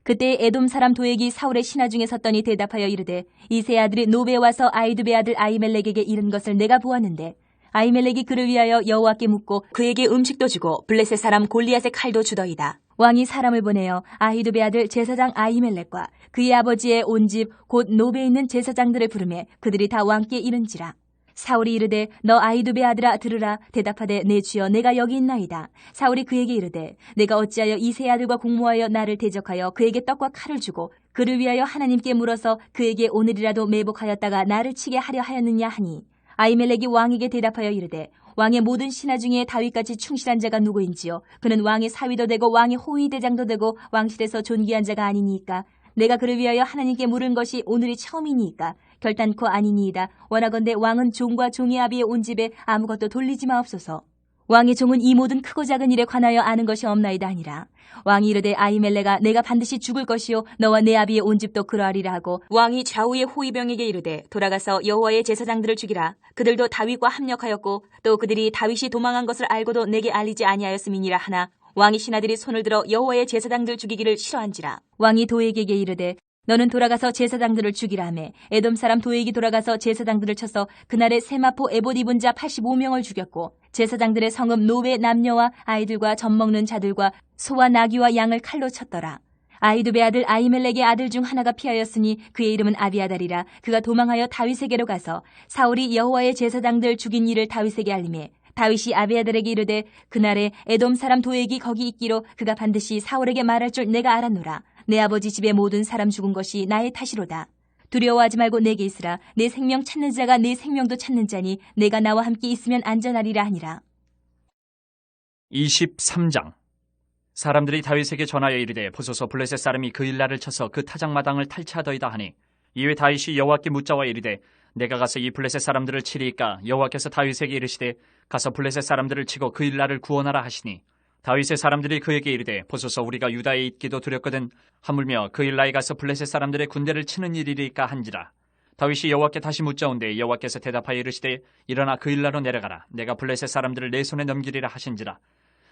Speaker 1: 그때 에돔 사람 도액이 사울의 신하 중에 섰더니 대답하여 이르되 이세 아들이 노베에 와서 아히두베 아들 아히멜렉에게 이른 것을 내가 보았는데 아히멜렉이 그를 위하여 여호와께 묻고 그에게 음식도 주고 블레셋 사람 골리앗의 칼도 주더이다. 왕이 사람을 보내어 아히두베 아들 제사장 아히멜렉과 그의 아버지의 온 집 곧 노베에 있는 제사장들을 부르매 그들이 다 왕께 이른지라. 사울이 이르되 너 아히두베 아들아 들으라. 대답하되 내 주여 내가 여기 있나이다. 사울이 그에게 이르되 내가 어찌하여 이세 아들과 공모하여 나를 대적하여 그에게 떡과 칼을 주고 그를 위하여 하나님께 물어서 그에게 오늘이라도 매복하였다가 나를 치게 하려 하였느냐 하니 아히멜렉이 왕에게 대답하여 이르되 왕의 모든 신하 중에 다윗같이 충실한 자가 누구인지요? 그는 왕의 사위도 되고 왕의 호위대장도 되고 왕실에서 존귀한 자가 아니니까 내가 그를 위하여 하나님께 물은 것이 오늘이 처음이니까 결단코 아니니이다. 원하건대 왕은 종과 종의 아비의 온 집에 아무것도 돌리지 마옵소서. 왕의 종은 이 모든 크고 작은 일에 관하여 아는 것이 없나이다 하니라. 왕이 이르되 아히멜렉아 내가 반드시 죽을 것이요 너와 내 아비의 온 집도 그러하리라 하고 왕이 좌우의 호위병에게 이르되 돌아가서 여호와의 제사장들을 죽이라. 그들도 다윗과 합력하였고 또 그들이 다윗이 도망한 것을 알고도 내게 알리지 아니하였음이니라 하나 왕의 신하들이 손을 들어 여호와의 제사장들 죽이기를 싫어한지라. 왕이 도액에게 이르되 너는 돌아가서 제사장들을 죽이라 하매 에돔 사람 도액이 돌아가서 제사장들을 쳐서 그날에 세마포 에봇 입은 자 85명을 죽였고 제사장들의 성읍 노베 남녀와 아이들과 젖 먹는 자들과 소와 나귀와 양을 칼로 쳤더라. 아히두베 아들 아히멜렉의 아들 중 하나가 피하였으니 그의 이름은 아비아달이라. 그가 도망하여 다윗에게로 가서 사울이 여호와의 제사장들 죽인 일을 다윗에게 알리매 다윗이 아비아달에게 이르되 그날에 에돔 사람 도액이 거기 있기로 그가 반드시 사울에게 말할 줄 내가 알았노라. 내 아버지 집의 모든 사람 죽은 것이 나의 탓이로다. 두려워하지 말고 내게 있으라. 내 생명 찾는 자가 내 생명도 찾는 자니 내가 나와 함께 있으면 안전하리라 하니라.
Speaker 2: 23장. 사람들이 다윗에게 전하여 이르되 보소서 블레셋 사람이 그 일날을 쳐서 그 타작마당을 탈취하더이다 하니 이에 다윗이 여호와께 묻자와 이르되 내가 가서 이 블레셋 사람들을 치리이까 여호와께서 다윗에게 이르시되 가서 블레셋 사람들을 치고 그 일날을 구원하라 하시니 다윗의 사람들이 그에게 이르되 보소서 우리가 유다에 있기도 두렵거든 하물며 그 일날에 가서 블레셋 사람들의 군대를 치는 일이리까 한지라. 다윗이 여호와께 다시 묻자온데 여호와께서 대답하여 이르시되 일어나 그 일라로 내려가라. 내가 블레셋 사람들을 내 손에 넘기리라 하신지라.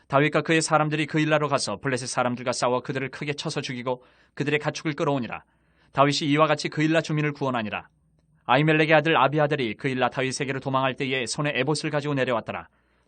Speaker 2: 다윗과 그의 사람들이 그 일라로 가서 블레셋 사람들과 싸워 그들을 크게 쳐서 죽이고 그들의 가축을 끌어오니라. 다윗이 이와 같이 그 일라 주민을 구원하니라. 아히멜렉의 아들 아비아달이 그 일라 다윗에게로 도망할 때에 손에 에봇을 가지고 내려왔더라.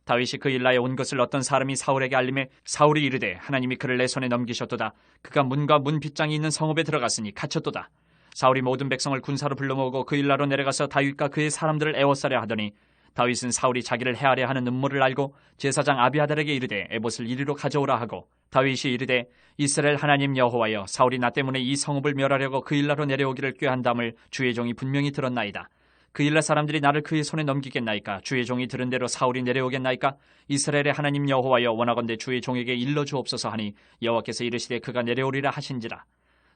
Speaker 2: 다윗이 그 일라에 온 것을 어떤 사람이 사울에게 알림해 사울이 이르되 하나님이 그를 내 손에 넘기셨도다. 그가 문과 문 빗장이 있는 성읍에 들어갔으니 갇혔도다. 사울이 모든 백성을 군사로 불러 모으고 그 일라로 내려가서 다윗과 그의 사람들을 애워싸려 하더니 다윗은 사울이 자기를 해하려 하는 음모를 알고 제사장 아비아달에게 이르되 에봇을 이리로 가져오라 하고 다윗이 이르되 이스라엘 하나님 여호와여 사울이 나 때문에 이 성읍을 멸하려고 그 일라로 내려오기를 꾀한담을 주의 종이 분명히 들었나이다. 그 일라 사람들이 나를 그의 손에 넘기겠나이까? 주의 종이 들은 대로 사울이 내려오겠나이까? 이스라엘의 하나님 여호와여 원하건대 주의 종에게 일러 주옵소서 하니 여호와께서 이르시되 그가 내려오리라 하신지라.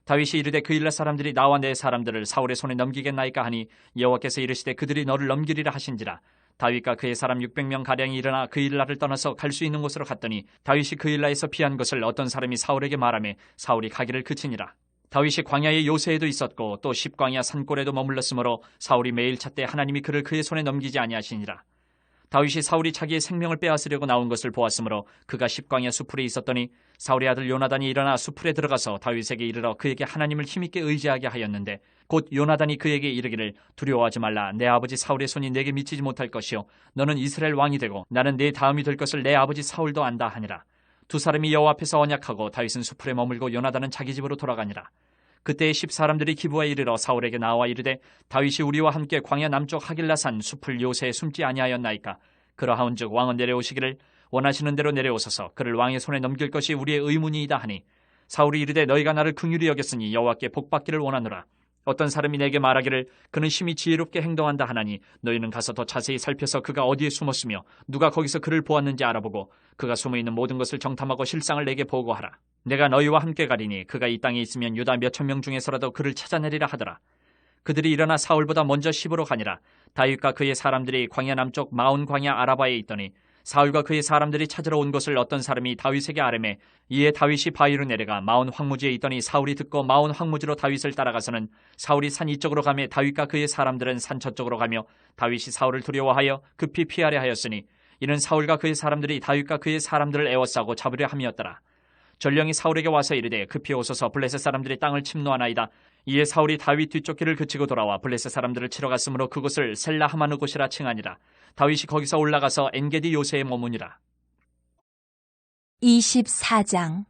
Speaker 2: 다윗이 이르되 그 일라 사람들이 나와 내 사람들을 사울의 손에 넘기겠나이까 하니 여호와께서 이르시되 그들이 너를 넘기리라 하신지라. 다윗과 그의 사람 600명 가량이 일어나 그 일라를 떠나서 갈 수 있는 곳으로 갔더니 다윗이 그 일라에서 피한 것을 어떤 사람이 사울에게 말하매 사울이 가기를 그치니라. 다윗이 광야의 요새에도 있었고 또 십광야 산골에도 머물렀으므로 사울이 매일 찾되 하나님이 그를 그의 손에 넘기지 아니하시니라. 다윗이 사울이 자기의 생명을 빼앗으려고 나온 것을 보았으므로 그가 십광야 수풀에 있었더니 사울의 아들 요나단이 일어나 수풀에 들어가서 다윗에게 이르러 그에게 하나님을 힘있게 의지하게 하였는데 곧 요나단이 그에게 이르기를 두려워하지 말라. 내 아버지 사울의 손이 내게 미치지 못할 것이요 너는 이스라엘 왕이 되고 나는 내 다음이 될 것을 내 아버지 사울도 안다 하니라. 두 사람이 여호와 앞에서 언약하고 다윗은 수풀에 머물고 요나단은 자기 집으로 돌아가니라. 그때 10사람들이 기브아에 이르러 사울에게 나와 이르되 다윗이 우리와 함께 광야 남쪽 하길라산 수풀 요새에 숨지 아니하였나이까? 그러하온즉 왕은 내려오시기를 원하시는 대로 내려오소서. 그를 왕의 손에 넘길 것이 우리의 의문이이다 하니 사울이 이르되 너희가 나를 긍휼히 여겼으니 여호와께 복받기를 원하노라. 어떤 사람이 내게 말하기를 그는 심히 지혜롭게 행동한다 하나니 너희는 가서 더 자세히 살펴서 그가 어디에 숨었으며 누가 거기서 그를 보았는지 알아보고 그가 숨어있는 모든 것을 정탐하고 실상을 내게 보고하라. 내가 너희와 함께 가리니 그가 이 땅에 있으면 유다 몇천 명 중에서라도 그를 찾아내리라 하더라. 그들이 일어나 사울보다 먼저 시브로 가니라. 다윗과 그의 사람들이 광야 남쪽 마온 광야 아라바에 있더니 사울과 그의 사람들이 찾으러 온 것을 어떤 사람이 다윗에게 아뢰매 이에 다윗이 바위로 내려가 마온 황무지에 있더니 사울이 듣고 마온 황무지로 다윗을 따라가서는 사울이 산 이쪽으로 가며 다윗과 그의 사람들은 산 저쪽으로 가며 다윗이 사울을 두려워하여 급히 피하려 하였으니 이는 사울과 그의 사람들이 다윗과 그의 사람들을 에워싸고 잡으려 함이었더라. 전령이 사울에게 와서 이르되 급히 오소서 블레셋 사람들이 땅을 침노하나이다. 이에 사울이 다윗 뒤쫓기를 그치고 돌아와 블레셋 사람들을 치러 갔으므로 그곳을 셀라하마느 곳이라 칭하니라. 다윗이 거기서 올라가서 엔게디 요새에 머무니라.
Speaker 1: 24장.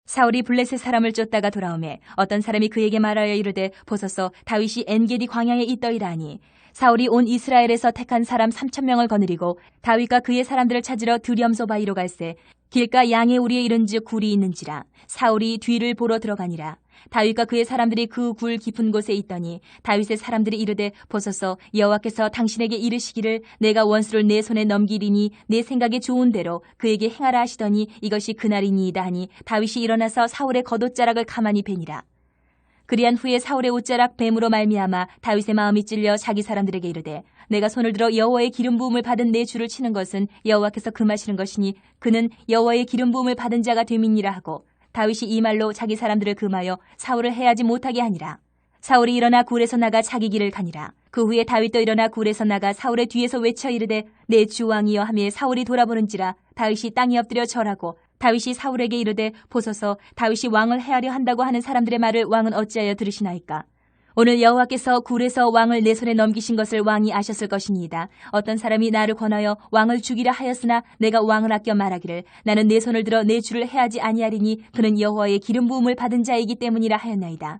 Speaker 1: 사울이 블레셋 사람을 쫓다가 돌아오매 어떤 사람이 그에게 말하여 이르되 보소서 다윗이 엔게디 광야에 있더이라 하니 사울이 온 이스라엘에서 택한 사람 3,000명을 거느리고 다윗과 그의 사람들을 찾으러 드렴소 바위로 갈새 길가 양의 우리에 이른즉 굴이 있는지라. 사울이 뒤를 보러 들어가니라. 다윗과 그의 사람들이 그 굴 깊은 곳에 있더니 다윗의 사람들이 이르되 보소서 여호와께서 당신에게 이르시기를 내가 원수를 내 손에 넘기리니 내 생각에 좋은 대로 그에게 행하라 하시더니 이것이 그날이니이다 하니 다윗이 일어나서 사울의 겉옷자락을 가만히 베니라. 그리한 후에 사울의 옷자락 뱀으로 말미암아 다윗의 마음이 찔려 자기 사람들에게 이르되 내가 손을 들어 여호와의 기름 부음을 받은 내 주를 치는 것은 여호와께서 금하시는 것이니 그는 여호와의 기름 부음을 받은 자가 됨이니라 하고 다윗이 이 말로 자기 사람들을 금하여 사울을 해하지 못하게 하니라. 사울이 일어나 굴에서 나가 자기 길을 가니라. 그 후에 다윗도 일어나 굴에서 나가 사울의 뒤에서 외쳐 이르되 내 주 왕이여 하며 사울이 돌아보는지라. 다윗이 땅에 엎드려 절하고 다윗이 사울에게 이르되 보소서 다윗이 왕을 해하려 한다고 하는 사람들의 말을 왕은 어찌하여 들으시나이까? 오늘 여호와께서 굴에서 왕을 내 손에 넘기신 것을 왕이 아셨을 것이니이다. 어떤 사람이 나를 권하여 왕을 죽이려 하였으나 내가 왕을 아껴 말하기를 나는 내 손을 들어 내 주를 해하지 아니하리니 그는 여호와의 기름 부음을 받은 자이기 때문이라 하였나이다.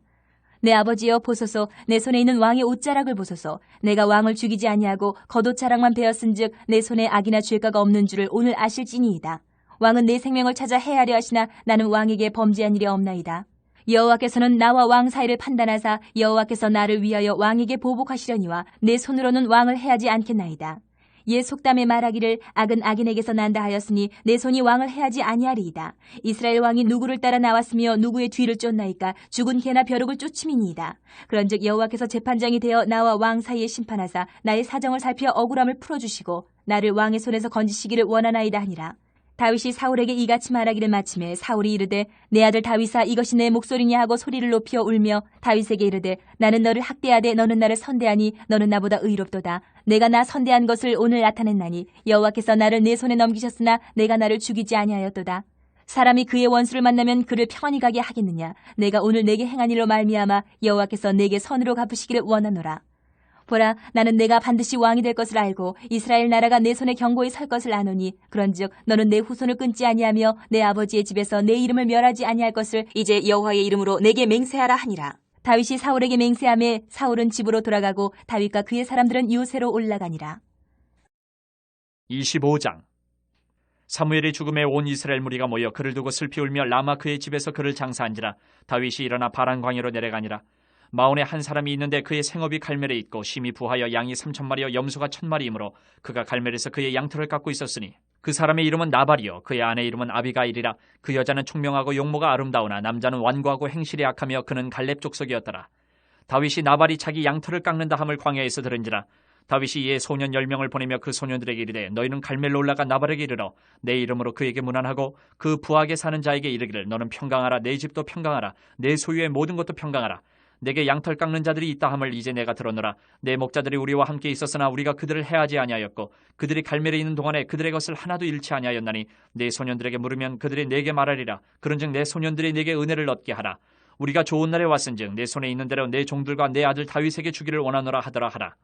Speaker 1: 내 아버지여 보소서 내 손에 있는 왕의 옷자락을 보소서 내가 왕을 죽이지 아니하고 겉옷자락만 베었은즉 내 손에 악이나 죄가가 없는 줄을 오늘 아실지니이다. 왕은 내 생명을 찾아 해하려 하시나 나는 왕에게 범죄한 일이 없나이다. 여호와께서는 나와 왕 사이를 판단하사 여호와께서 나를 위하여 왕에게 보복하시려니와 내 손으로는 왕을 해하지 않겠나이다. 옛 속담에 말하기를 악은 악인에게서 난다 하였으니 내 손이 왕을 해하지 아니하리이다. 이스라엘 왕이 누구를 따라 나왔으며 누구의 뒤를 쫓나이까? 죽은 개나 벼룩을 쫓음이니이다. 그런즉 여호와께서 재판장이 되어 나와 왕 사이에 심판하사 나의 사정을 살피어 억울함을 풀어주시고 나를 왕의 손에서 건지시기를 원하나이다 하니라. 다윗이 사울에게 이같이 말하기를 마침에 사울이 이르되 내 아들 다윗아 이것이 내 목소리냐 하고 소리를 높여 울며 다윗에게 이르되 나는 너를 학대하되 너는 나를 선대하니 너는 나보다 의롭도다. 내가 나 선대한 것을 오늘 나타냈나니 여호와께서 나를 내 손에 넘기셨으나 내가 나를 죽이지 아니하였도다. 사람이 그의 원수를 만나면 그를 평안히 가게 하겠느냐? 내가 오늘 내게 행한 일로 말미암아 여호와께서 내게 선으로 갚으시기를 원하노라. 보라 나는 내가 반드시 왕이 될 것을 알고 이스라엘 나라가 내 손에 견고히 설 것을 아노니 그런즉 너는 내 후손을 끊지 아니하며 내 아버지의 집에서 내 이름을 멸하지 아니할 것을 이제 여호와의 이름으로 내게 맹세하라 하니라. 다윗이 사울에게 맹세하매 사울은 집으로 돌아가고 다윗과 그의 사람들은 요새로 올라가니라.
Speaker 2: 25장 사무엘의 죽음에 온 이스라엘 무리가 모여 그를 두고 슬피 울며 라마 그의 집에서 그를 장사한지라. 다윗이 일어나 바란 광야로 내려가니라. 마온에 한 사람이 있는데 그의 생업이 갈멜에 있고 심히 부하여 양이 3,000마리여 염소가 1,000마리이므로 그가 갈멜에서 그의 양털을 깎고 있었으니 그 사람의 이름은 나발이요 그의 아내 이름은 아비가일이라. 그 여자는 총명하고 용모가 아름다우나 남자는 완고하고 행실이 악하며 그는 갈렙 족속이었더라. 다윗이 나발이 자기 양털을 깎는다 함을 광야에서 들은지라. 다윗이 이에 소년 10명을 보내며 그 소년들에게 이르되 너희는 갈멜로 올라가 나발에게 이르러 내 이름으로 그에게 문안하고 그 부하게 사는 자에게 이르기를 너는 평강하라. 내 집도 평강하라. 내 소유의 모든 것도 평강하라. 내게 양털 깎는 자들이 있다 함을 이제 내가 들었노라. 내 목자들이 우리와 함께 있었으나 우리가 그들을 해하지 아니하였고 그들이 갈멜에 있는 동안에 그들의 것을 하나도 잃지 아니하였나니 내 소년들에게 물으면 그들이 내게 말하리라. 그런즉 내 소년들이 내게 은혜를 얻게 하라. 우리가 좋은 날에 왔은즉 내 손에 있는 대로 내 종들과 내 아들 다윗에게 주기를 원하노라 하더라 하라.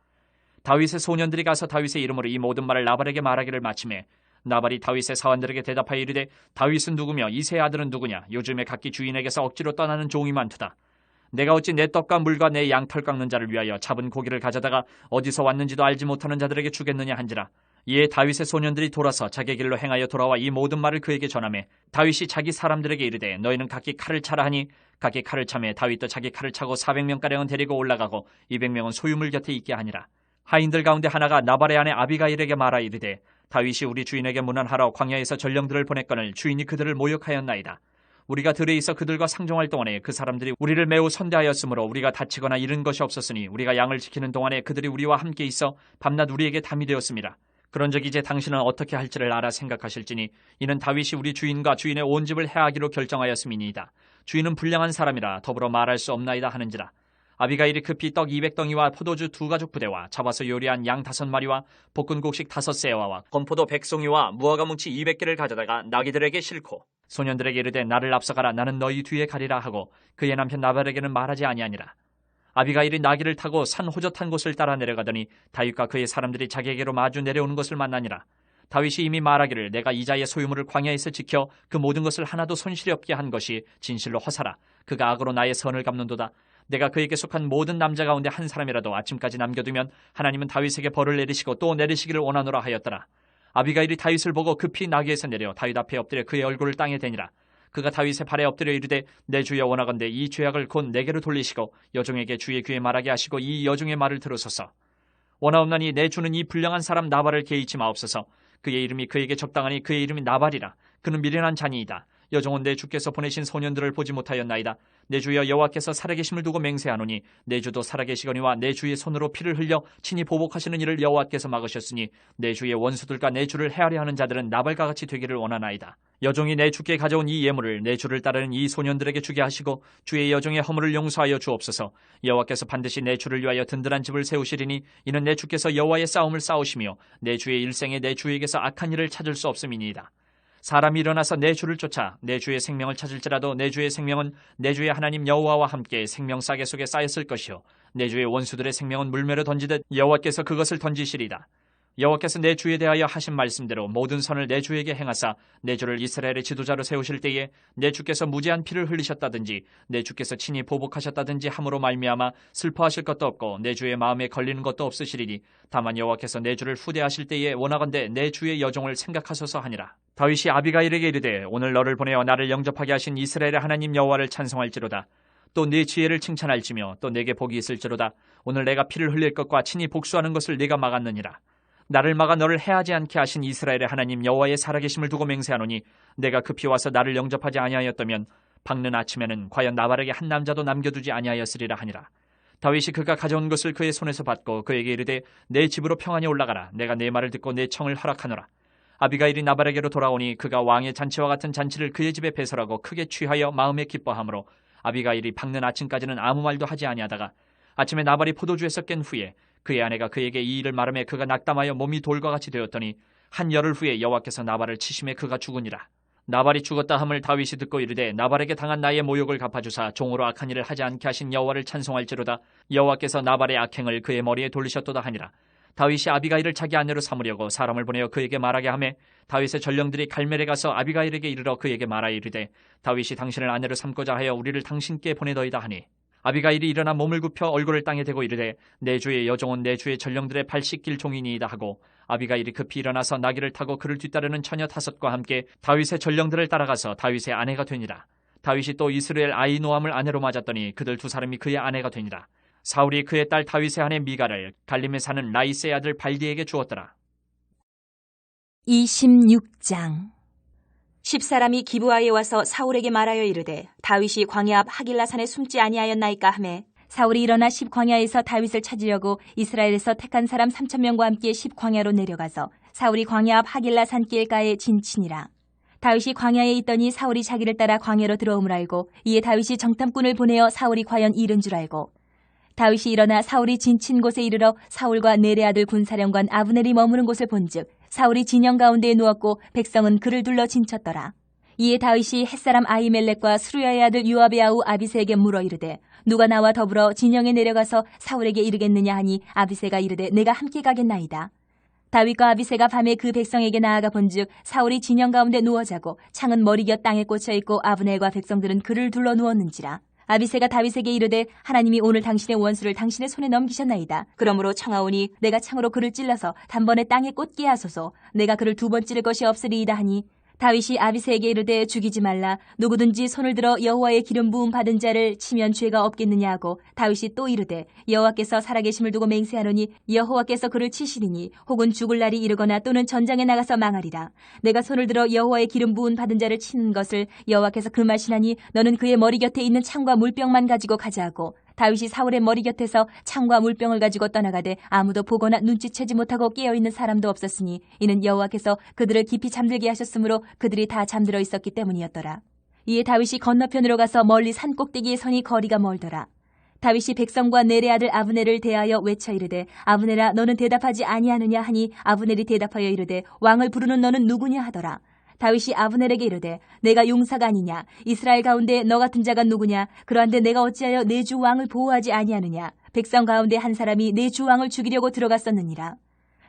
Speaker 2: 다윗의 소년들이 가서 다윗의 이름으로 이 모든 말을 나발에게 말하기를 마침에 나발이 다윗의 사환들에게 대답하여 이르되 다윗은 누구며 이새의 아들은 누구냐? 요즘에 각기 주인에게서 억지로 떠나는 종이 많도다. 내가 어찌 내 떡과 물과 내 양털 깎는 자를 위하여 잡은 고기를 가져다가 어디서 왔는지도 알지 못하는 자들에게 주겠느냐 한지라. 이에 다윗의 소년들이 돌아서 자기 길로 행하여 돌아와 이 모든 말을 그에게 전하매 다윗이 자기 사람들에게 이르되 너희는 각기 칼을 차라 하니 각기 칼을 차매 다윗도 자기 칼을 차고 400명가량은 데리고 올라가고 200명은 소유물 곁에 있게 하니라. 하인들 가운데 하나가 나발의 아내 아비가일에게 말하 이르되 다윗이 우리 주인에게 문안하러 광야에서 전령들을 보냈거늘 주인이 그들을 모욕하였나이다. 우리가 들에 있어 그들과 상종할 동안에 그 사람들이 우리를 매우 선대하였으므로 우리가 다치거나 잃은 것이 없었으니 우리가 양을 지키는 동안에 그들이 우리와 함께 있어 밤낮 우리에게 담이 되었습니다. 그런즉 이제 당신은 어떻게 할지를 알아 생각하실지니 이는 다윗이 우리 주인과 주인의 온 집을 해하기로 결정하였음이니이다. 주인은 불량한 사람이라 더불어 말할 수 없나이다 하는지라. 아비가일이 급히 떡 200덩이와 포도주 2가죽 부대와 잡아서 요리한 양 5마리와 볶은 곡식 5세와와 건포도 100송이와 무화과 뭉치 200개를 가져다가 나귀들에게 싣고 소년들에게 이르되 나를 앞서가라. 나는 너희 뒤에 가리라 하고 그의 남편 나발에게는 말하지 아니하니라. 아비가일이 나귀를 타고 산 호젓한 곳을 따라 내려가더니 다윗과 그의 사람들이 자기에게로 마주 내려오는 것을 만나니라. 다윗이 이미 말하기를 내가 이자의 소유물을 광야에서 지켜 그 모든 것을 하나도 손실이 없게 한 것이 진실로 허사라. 그가 악으로 나의 선을 갚는도다. 내가 그에게 속한 모든 남자 가운데 한 사람이라도 아침까지 남겨두면 하나님은 다윗에게 벌을 내리시고 또 내리시기를 원하노라 하였더라. 아비가일이 다윗을 보고 급히 나귀에서 내려 다윗 앞에 엎드려 그의 얼굴을 땅에 대니라. 그가 다윗의 발에 엎드려 이르되 내 주여 원하건대 이 죄악을 곧 내게로 돌리시고 여종에게 주의 귀에 말하게 하시고 이 여종의 말을 들으소서. 원하옵나니 내 주는 이 불량한 사람 나발을 개의치 마옵소서. 그의 이름이 그에게 적당하니 그의 이름이 나발이라. 그는 미련한 자니이다. 여종은 내 주께서 보내신 소년들을 보지 못하였나이다. 내 주여 여호와께서 살아계심을 두고 맹세하노니 내 주도 살아계시거니와 내 주의 손으로 피를 흘려 친히 보복하시는 일을 여호와께서 막으셨으니 내 주의 원수들과 내 주를 해하려 하는 자들은 나발과 같이 되기를 원하나이다. 여종이 내 주께 가져온 이 예물을 내 주를 따르는 이 소년들에게 주게 하시고 주의 여종의 허물을 용서하여 주옵소서. 여호와께서 반드시 내 주를 위하여 든든한 집을 세우시리니 이는 내 주께서 여호와의 싸움을 싸우시며 내 주의 일생에 내 주에게서 악한 일을 찾을 수 없음이니이다. 사람이 일어나서 내 주를 쫓아 내 주의 생명을 찾을지라도 내 주의 생명은 내 주의 하나님 여호와와 함께 생명싸개 속에 쌓였을 것이요 내 주의 원수들의 생명은 물매로 던지듯 여호와께서 그것을 던지시리다. 여호와께서 내 주에 대하여 하신 말씀대로 모든 선을 내 주에게 행하사 내 주를 이스라엘의 지도자로 세우실 때에 내 주께서 무제한 피를 흘리셨다든지 내 주께서 친히 보복하셨다든지 함으로 말미암아 슬퍼하실 것도 없고 내 주의 마음에 걸리는 것도 없으시리니 다만 여호와께서 내 주를 후대하실 때에 원하건대 내 주의 여종을 생각하소서 하니라. 다윗이 아비가일에게 이르되 오늘 너를 보내어 나를 영접하게 하신 이스라엘의 하나님 여호와를 찬송할지로다. 또 네 지혜를 칭찬할지며 또 내게 복이 있을지로다. 오늘 내가 피를 흘릴 것과 친히 복수하는 것을 네가 막았느니라. 나를 막아 너를 해하지 않게 하신 이스라엘의 하나님 여호와의 살아계심을 두고 맹세하노니 내가 급히 와서 나를 영접하지 아니하였다면 밝는 아침에는 과연 나발에게 한 남자도 남겨두지 아니하였으리라 하니라. 다윗이 그가 가져온 것을 그의 손에서 받고 그에게 이르되 내 집으로 평안히 올라가라. 내가 내 말을 듣고 내 청을 허락하노라. 아비가일이 나발에게로 돌아오니 그가 왕의 잔치와 같은 잔치를 그의 집에 배설하고 크게 취하여 마음에 기뻐하므로 아비가일이 밝는 아침까지는 아무 말도 하지 아니하다가 아침에 나발이 포도주에서 깬 후에 그의 아내가 그에게 이 일을 말하며 그가 낙담하여 몸이 돌과 같이 되었더니 한 열흘 후에 여호와께서 나발을 치심에 그가 죽으니라. 나발이 죽었다 함을 다윗이 듣고 이르되 나발에게 당한 나의 모욕을 갚아주사 종으로 악한 일을 하지 않게 하신 여호와를 찬송할지로다. 여호와께서 나발의 악행을 그의 머리에 돌리셨도다 하니라. 다윗이 아비가일을 자기 아내로 삼으려고 사람을 보내어 그에게 말하게 하매 다윗의 전령들이 갈멜에 가서 아비가일에게 이르러 그에게 말하여 이르되 다윗이 당신을 아내로 삼고자 하여 우리를 당신께 보내더이다 하니 아비가일이 일어나 몸을 굽혀 얼굴을 땅에 대고 이르되 내 주의 여종은 내 주의 전령들의 발 씻길 종이니이다 하고 아비가일이 급히 일어나서 나귀를 타고 그를 뒤따르는 처녀 5과 함께 다윗의 전령들을 따라가서 다윗의 아내가 되니라. 다윗이 또 이스라엘 아히노암을 아내로 맞았더니 그들 2사람이 그의 아내가 되니라. 사울이 그의 딸 다윗의 아내 미가를 갈림에 사는 라이스의 아들 발디에게 주었더라.
Speaker 1: 26장 10사람이 기브아에 와서 사울에게 말하여 이르되 다윗이 광야 앞 하길라산에 숨지 아니하였나이까 하매 사울이 일어나 10광야에서 다윗을 찾으려고 이스라엘에서 택한 사람 3,000명과 함께 10광야로 내려가서 사울이 광야 앞 하길라산 길가에 진치니라. 다윗이 광야에 있더니 사울이 자기를 따라 광야로 들어옴을 알고 이에 다윗이 정탐꾼을 보내어 사울이 과연 잃은 줄 알고 다윗이 일어나 사울이 진친 곳에 이르러 사울과 네레 아들 군사령관 아브넬이 머무는 곳을 본즉 사울이 진영 가운데에 누웠고 백성은 그를 둘러 진쳤더라. 이에 다윗이 햇사람 아히멜렉과 스루야의 아들 요압의 아우 아비새에게 물어 이르되 누가 나와 더불어 진영에 내려가서 사울에게 이르겠느냐 하니 아비새가 이르되 내가 함께 가겠나이다. 다윗과 아비새가 밤에 그 백성에게 나아가 본즉 사울이 진영 가운데 누워 자고 창은 머리곁 땅에 꽂혀 있고 아브넬과 백성들은 그를 둘러 누웠는지라. 아비새가 다윗에게 이르되 하나님이 오늘 당신의 원수를 당신의 손에 넘기셨나이다. 그러므로 청하오니 내가 창으로 그를 찔러서 단번에 땅에 꽂게 하소서. 내가 그를 2번 찌를 것이 없으리이다 하니 다윗이 아비새에게 이르되 죽이지 말라. 누구든지 손을 들어 여호와의 기름 부음 받은 자를 치면 죄가 없겠느냐 하고 다윗이 또 이르되 여호와께서 살아계심을 두고 맹세하노니 여호와께서 그를 치시리니 혹은 죽을 날이 이르거나 또는 전장에 나가서 망하리라. 내가 손을 들어 여호와의 기름 부음 받은 자를 치는 것을 여호와께서 금하시나니 너는 그의 머리 곁에 있는 창과 물병만 가지고 가자 하고 다윗이 사울의 머리 곁에서 창과 물병을 가지고 떠나가되 아무도 보거나 눈치채지 못하고 깨어있는 사람도 없었으니 이는 여호와께서 그들을 깊이 잠들게 하셨으므로 그들이 다 잠들어 있었기 때문이었더라. 이에 다윗이 건너편으로 가서 멀리 산 꼭대기에 서니 거리가 멀더라. 다윗이 백성과 네레 아들 아브넬을 대하여 외쳐 이르되 아브넬아 너는 대답하지 아니하느냐 하니 아브넬이 대답하여 이르되 왕을 부르는 너는 누구냐 하더라. 다윗이 아브넬에게 이르되 내가 용사가 아니냐 이스라엘 가운데 너 같은 자가 누구냐 그러한데 내가 어찌하여 내 주 왕을 보호하지 아니하느냐 백성 가운데 한 사람이 내 주 왕을 죽이려고 들어갔었느니라.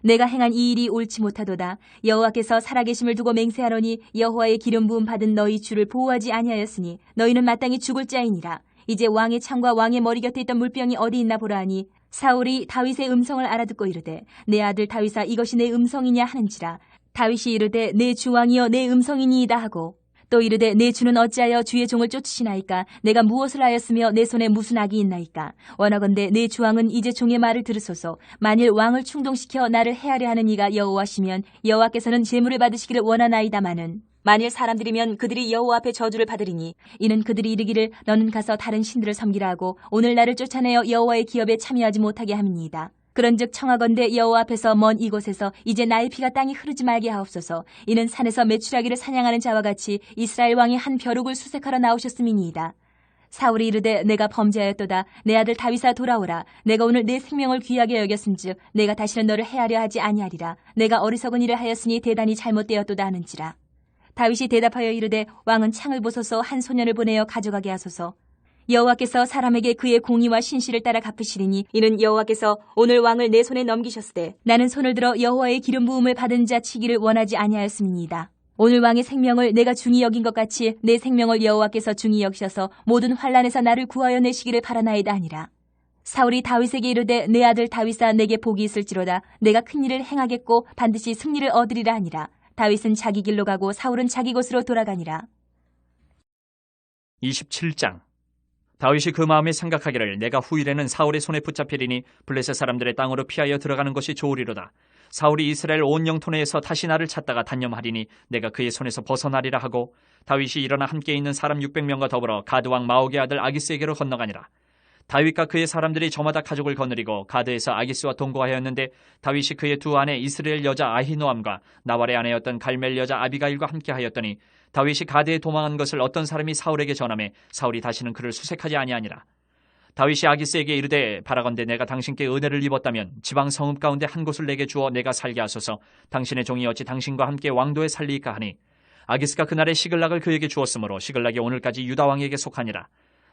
Speaker 1: 내가 행한 이 일이 옳지 못하도다. 여호와께서 살아계심을 두고 맹세하노니 여호와의 기름 부음 받은 너희 주를 보호하지 아니하였으니 너희는 마땅히 죽을 자이니라. 이제 왕의 창과 왕의 머리 곁에 있던 물병이 어디 있나 보라 하니 사울이 다윗의 음성을 알아듣고 이르되 내 아들 다윗아 이것이 내 음성이냐 하는지라. 다윗이 이르되 내 주왕이여 내 음성이니이다 하고 또 이르되 내 주는 어찌하여 주의 종을 쫓으시나이까 내가 무엇을 하였으며 내 손에 무슨 악이 있나이까 원하건대 내 주왕은 이제 종의 말을 들으소서. 만일 왕을 충동시켜 나를 해하려 하는 이가 여호와시면 여호와께서는 제물을 받으시기를 원하나이다마는 만일 사람들이면 그들이 여호와 앞에 저주를 받으리니 이는 그들이 이르기를 너는 가서 다른 신들을 섬기라 하고 오늘 나를 쫓아내어 여호와의 기업에 참여하지 못하게 함이니이다. 그런즉 청하건대 여호와 앞에서 먼 이곳에서 이제 나의 피가 땅에 흐르지 말게 하옵소서. 이는 산에서 메추라기를 사냥하는 자와 같이 이스라엘 왕이 한 벼룩을 수색하러 나오셨음이니이다. 사울이 이르되 내가 범죄하였도다. 내 아들 다윗아 돌아오라. 내가 오늘 내 생명을 귀하게 여겼은즉 내가 다시는 너를 해하려 하지 아니하리라. 내가 어리석은 일을 하였으니 대단히 잘못되었도다 하는지라. 다윗이 대답하여 이르되 왕은 창을 보소서 한 소년을 보내어 가져가게 하소서. 여호와께서 사람에게 그의 공의와 신실을 따라 갚으시리니 이는 여호와께서 오늘 왕을 내 손에 넘기셨으되 나는 손을 들어 여호와의 기름 부음을 받은 자 치기를 원하지 아니하였음이니이다. 오늘 왕의 생명을 내가 중히 여긴 것 같이 내 생명을 여호와께서 중히 여기셔서 모든 환난에서 나를 구하여 내시기를 바라나이다 하니라. 사울이 다윗에게 이르되 내 아들 다윗아 내게 복이 있을지로다. 내가 큰 일을 행하겠고 반드시 승리를 얻으리라 하니라. 다윗은 자기 길로 가고 사울은 자기 곳으로 돌아가니라.
Speaker 2: 27장. 다윗이 그 마음에 생각하기를 내가 후일에는 사울의 손에 붙잡히리니 블레셋 사람들의 땅으로 피하여 들어가는 것이 좋으리로다. 사울이 이스라엘 온 영토 내에서 다시 나를 찾다가 단념하리니 내가 그의 손에서 벗어나리라 하고 다윗이 일어나 함께 있는 사람 600명과 더불어 가드 왕 마옥의 아들 아기스에게로 건너가니라. 다윗과 그의 사람들이 저마다 가족을 거느리고 가드에서 아기스와 동거하였는데 다윗이 그의 두 아내 이스라엘 여자 아히노암과 나발의 아내였던 갈멜 여자 아비가일과 함께하였더니 다윗이 가드에 도망한 것을 어떤 사람이 사울에게 전하매 사울이 다시는 그를 수색하지 아니하니라. 다윗이 아기스에게 이르되 바라건대 내가 당신께 은혜를 입었다면 지방 성읍 가운데 한 곳을 내게 주어 내가 살게 하소서. 당신의 종이 어찌 당신과 함께 왕도에 살리이까 하니 아기스가 그날의 시글락을 그에게 주었으므로 시글락이 오늘까지 유다 왕에게 속하니라.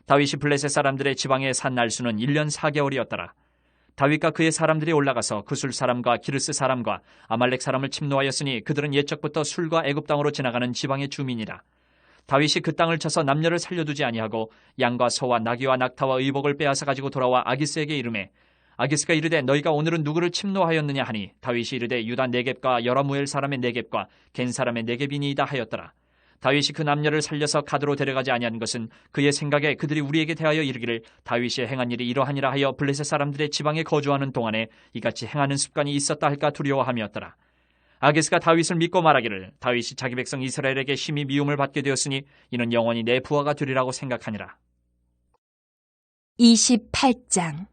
Speaker 2: 다윗이 블레셋 사람들의 지방에 산 날수는 1년 4개월이었더라. 다윗과 그의 사람들이 올라가서 구술 사람과 기르스 사람과 아말렉 사람을 침노하였으니 그들은 옛적부터 술과 애굽 땅으로 지나가는 지방의 주민이라. 다윗이 그 땅을 쳐서 남녀를 살려두지 아니하고 양과 소와 나귀와 낙타와 의복을 빼앗아 가지고 돌아와 아기스에게 이르매 아기스가 이르되 너희가 오늘은 누구를 침노하였느냐 하니 다윗이 이르되 유다 네겝과 여라무엘 사람의 네겝과 겐 사람의 네겝이니이다 하였더라. 다윗이 그 남녀를 살려서 가드로 데려가지 아니한 것은 그의 생각에 그들이 우리에게 대하여 이르기를 다윗이 행한 일이 이러하니라 하여 블레셋 사람들의 지방에 거주하는 동안에 이같이 행하는 습관이 있었다 할까 두려워함이었더라. 아기스가 다윗을 믿고 말하기를 다윗이 자기 백성 이스라엘에게 심히 미움을 받게 되었으니 이는 영원히 내 부하가 되리라고 생각하니라.
Speaker 1: 28장.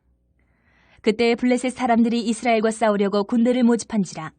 Speaker 1: 그때 블레셋 사람들이 이스라엘과 싸우려고 군대를 모집한지라.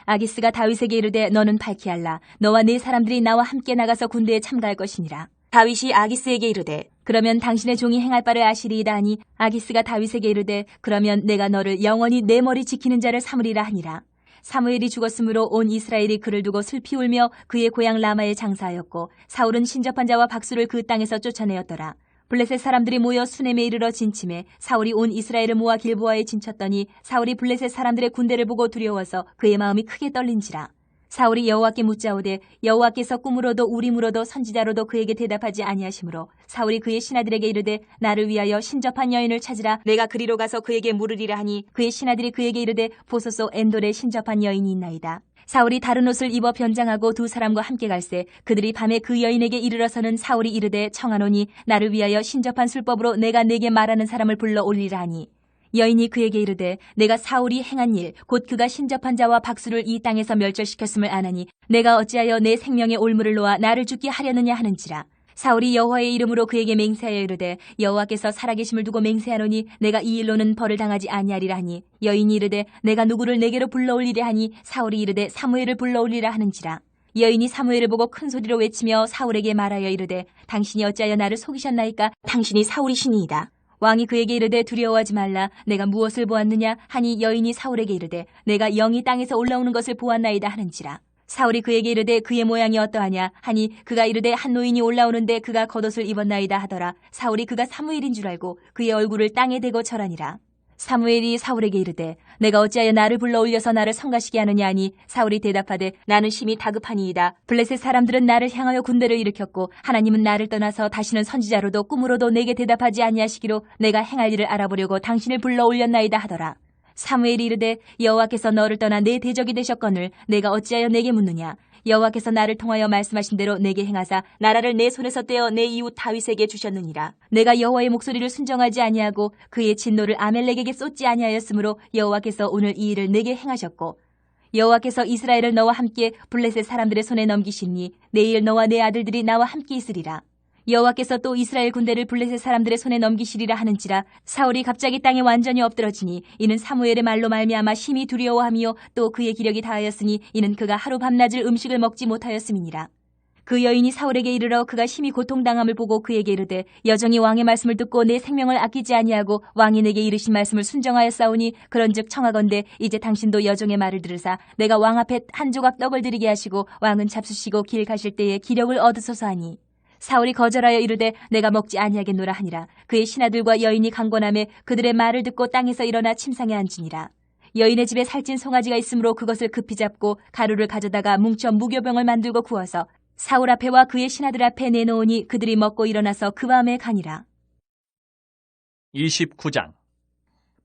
Speaker 1: 아기스가 다윗에게 이르되 너는 발키알라 너와 네 사람들이 나와 함께 나가서 군대에 참가할 것이니라. 다윗이 아기스에게 이르되 그러면 당신의 종이 행할 바를 아시리이다 하니 아기스가 다윗에게 이르되 그러면 내가 너를 영원히 내 머리 지키는 자를 삼으리라 하니라. 사무엘이 죽었으므로 온 이스라엘이 그를 두고 슬피 울며 그의 고향 라마에 장사하였고 사울은 신접한 자와 박수를 그 땅에서 쫓아내었더라. 블레셋 사람들이 모여 수넴에 이르러 진침해 사울이 온 이스라엘을 모아 길보아에 진쳤더니 사울이 블레셋 사람들의 군대를 보고 두려워서 그의 마음이 크게 떨린지라. 사울이 여호와께 묻자오되 여호와께서 꿈으로도 우림으로도 선지자로도 그에게 대답하지 아니하시므로 사울이 그의 신하들에게 이르되 나를 위하여 신접한 여인을 찾으라. 내가 그리로 가서 그에게 물으리라 하니 그의 신하들이 그에게 이르되 보소서 엔돌에 신접한 여인이 있나이다. 사울이 다른 옷을 입어 변장하고 두 사람과 함께 갈새 그들이 밤에 그 여인에게 이르러서는 사울이 이르되 청하노니 나를 위하여 신접한 술법으로 내가 네게 말하는 사람을 불러 올리라 하니 여인이 그에게 이르되 내가 사울이 행한 일 곧 그가 신접한 자와 박수를 이 땅에서 멸절시켰음을 아나니 내가 어찌하여 내 생명의 올무를 놓아 나를 죽게 하려느냐 하는지라. 사울이 여호와의 이름으로 그에게 맹세하여 이르되 여호와께서 살아계심을 두고 맹세하노니 내가 이 일로는 벌을 당하지 아니하리라 하니 여인이 이르되 내가 누구를 내게로 불러올리랴 하니 사울이 이르되 사무엘을 불러올리라 하는지라. 여인이 사무엘을 보고 큰 소리로 외치며 사울에게 말하여 이르되 당신이 어찌하여 나를 속이셨나이까. 당신이 사울이시니이다. 왕이 그에게 이르되 두려워하지 말라. 내가 무엇을 보았느냐 하니 여인이 사울에게 이르되 내가 영이 땅에서 올라오는 것을 보았나이다 하는지라. 사울이 그에게 이르되 그의 모양이 어떠하냐 하니 그가 이르되 한 노인이 올라오는데 그가 겉옷을 입었나이다 하더라. 사울이 그가 사무엘인 줄 알고 그의 얼굴을 땅에 대고 절하니라. 사무엘이 사울에게 이르되 내가 어찌하여 나를 불러 올려서 나를 성가시게 하느냐 하니 사울이 대답하되 나는 심히 다급하니이다. 블레셋 사람들은 나를 향하여 군대를 일으켰고 하나님은 나를 떠나서 다시는 선지자로도 꿈으로도 내게 대답하지 아니하시기로 내가 행할 일을 알아보려고 당신을 불러 올렸나이다 하더라. 사무엘이 이르되 여호와께서 너를 떠나 내 대적이 되셨거늘 내가 어찌하여 내게 묻느냐. 여호와께서 나를 통하여 말씀하신 대로 내게 행하사 나라를 내 손에서 떼어 내 이웃 다윗에게 주셨느니라. 내가 여호와의 목소리를 순정하지 아니하고 그의 진노를 아멜렉에게 쏟지 아니하였으므로 여호와께서 오늘 이 일을 내게 행하셨고 여호와께서 이스라엘을 너와 함께 블레셋 사람들의 손에 넘기시니 내일 너와 내 아들들이 나와 함께 있으리라. 여호와께서 또 이스라엘 군대를 블레셋 사람들의 손에 넘기시리라 하는지라. 사울이 갑자기 땅에 완전히 엎드러지니 이는 사무엘의 말로 말미암아 심히 두려워하며 또 그의 기력이 다하였으니 이는 그가 하루 밤낮을 음식을 먹지 못하였음이니라. 그 여인이 사울에게 이르러 그가 심히 고통당함을 보고 그에게 이르되 여정이 왕의 말씀을 듣고 내 생명을 아끼지 아니하고 왕이 내게 이르신 말씀을 순정하였사오니 그런즉 청하건대 이제 당신도 여정의 말을 들으사 내가 왕 앞에 한 조각 떡을 드리게 하시고 왕은 잡수시고 길 가실 때에 기력을 얻으소서 하니 사울이 거절하여 이르되 내가 먹지 아니하겠노라 하니라. 그의 신하들과 여인이 강권하매 그들의 말을 듣고 땅에서 일어나 침상에 앉으니라. 여인의 집에 살찐 송아지가 있으므로 그것을 급히 잡고 가루를 가져다가 뭉쳐 무교병을 만들고 구워서 사울 앞에와 그의 신하들 앞에 내놓으니 그들이 먹고 일어나서 그 밤에 가니라.
Speaker 2: 29장.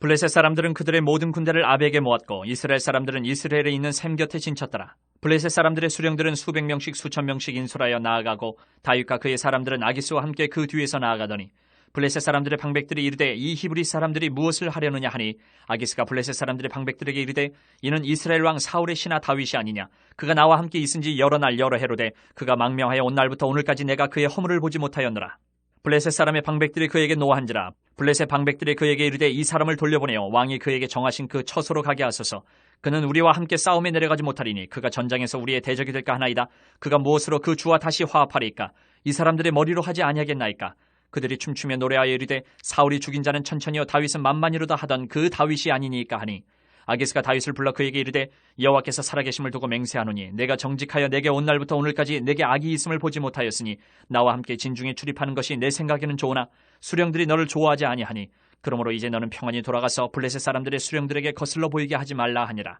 Speaker 2: 블레셋 사람들은 그들의 모든 군대를 아벡에 모았고 이스라엘 사람들은 이스라엘에 있는 샘 곁에 진쳤더라. 블레셋 사람들의 수령들은 수백 명씩 수천 명씩 인솔하여 나아가고 다윗과 그의 사람들은 아기스와 함께 그 뒤에서 나아가더니 블레셋 사람들의 방백들이 이르되 이 히브리 사람들이 무엇을 하려느냐 하니 아기스가 블레셋 사람들의 방백들에게 이르되 이는 이스라엘 왕 사울의 신하 다윗이 아니냐. 그가 나와 함께 있은지 여러 날 여러 해로되 그가 망명하여 온 날부터 오늘까지 내가 그의 허물을 보지 못하였노라. 블레셋 사람의 방백들이 그에게 노한지라. 블레셋 방백들이 그에게 이르되 이 사람을 돌려보내어 왕이 그에게 정하신 그 처소로 가게 하소서. 그는 우리와 함께 싸움에 내려가지 못하리니 그가 전장에서 우리의 대적이 될까 하나이다. 그가 무엇으로 그 주와 다시 화합하리이까. 이 사람들의 머리로 하지 아니하겠나이까. 그들이 춤추며 노래하여 이르되 사울이 죽인 자는 천천히요 다윗은 만만히로다 하던 그 다윗이 아니니까 하니 아기스가 다윗을 불러 그에게 이르되 여호와께서 살아계심을 두고 맹세하노니 내가 정직하여 내게 온 날부터 오늘까지 내게 악이 있음을 보지 못하였으니 나와 함께 진중에 출입하는 것이 내 생각에는 좋으나 수령들이 너를 좋아하지 아니하니 그러므로 이제 너는 평안히 돌아가서 블레셋 사람들의 수령들에게 거슬러 보이게 하지 말라 하니라.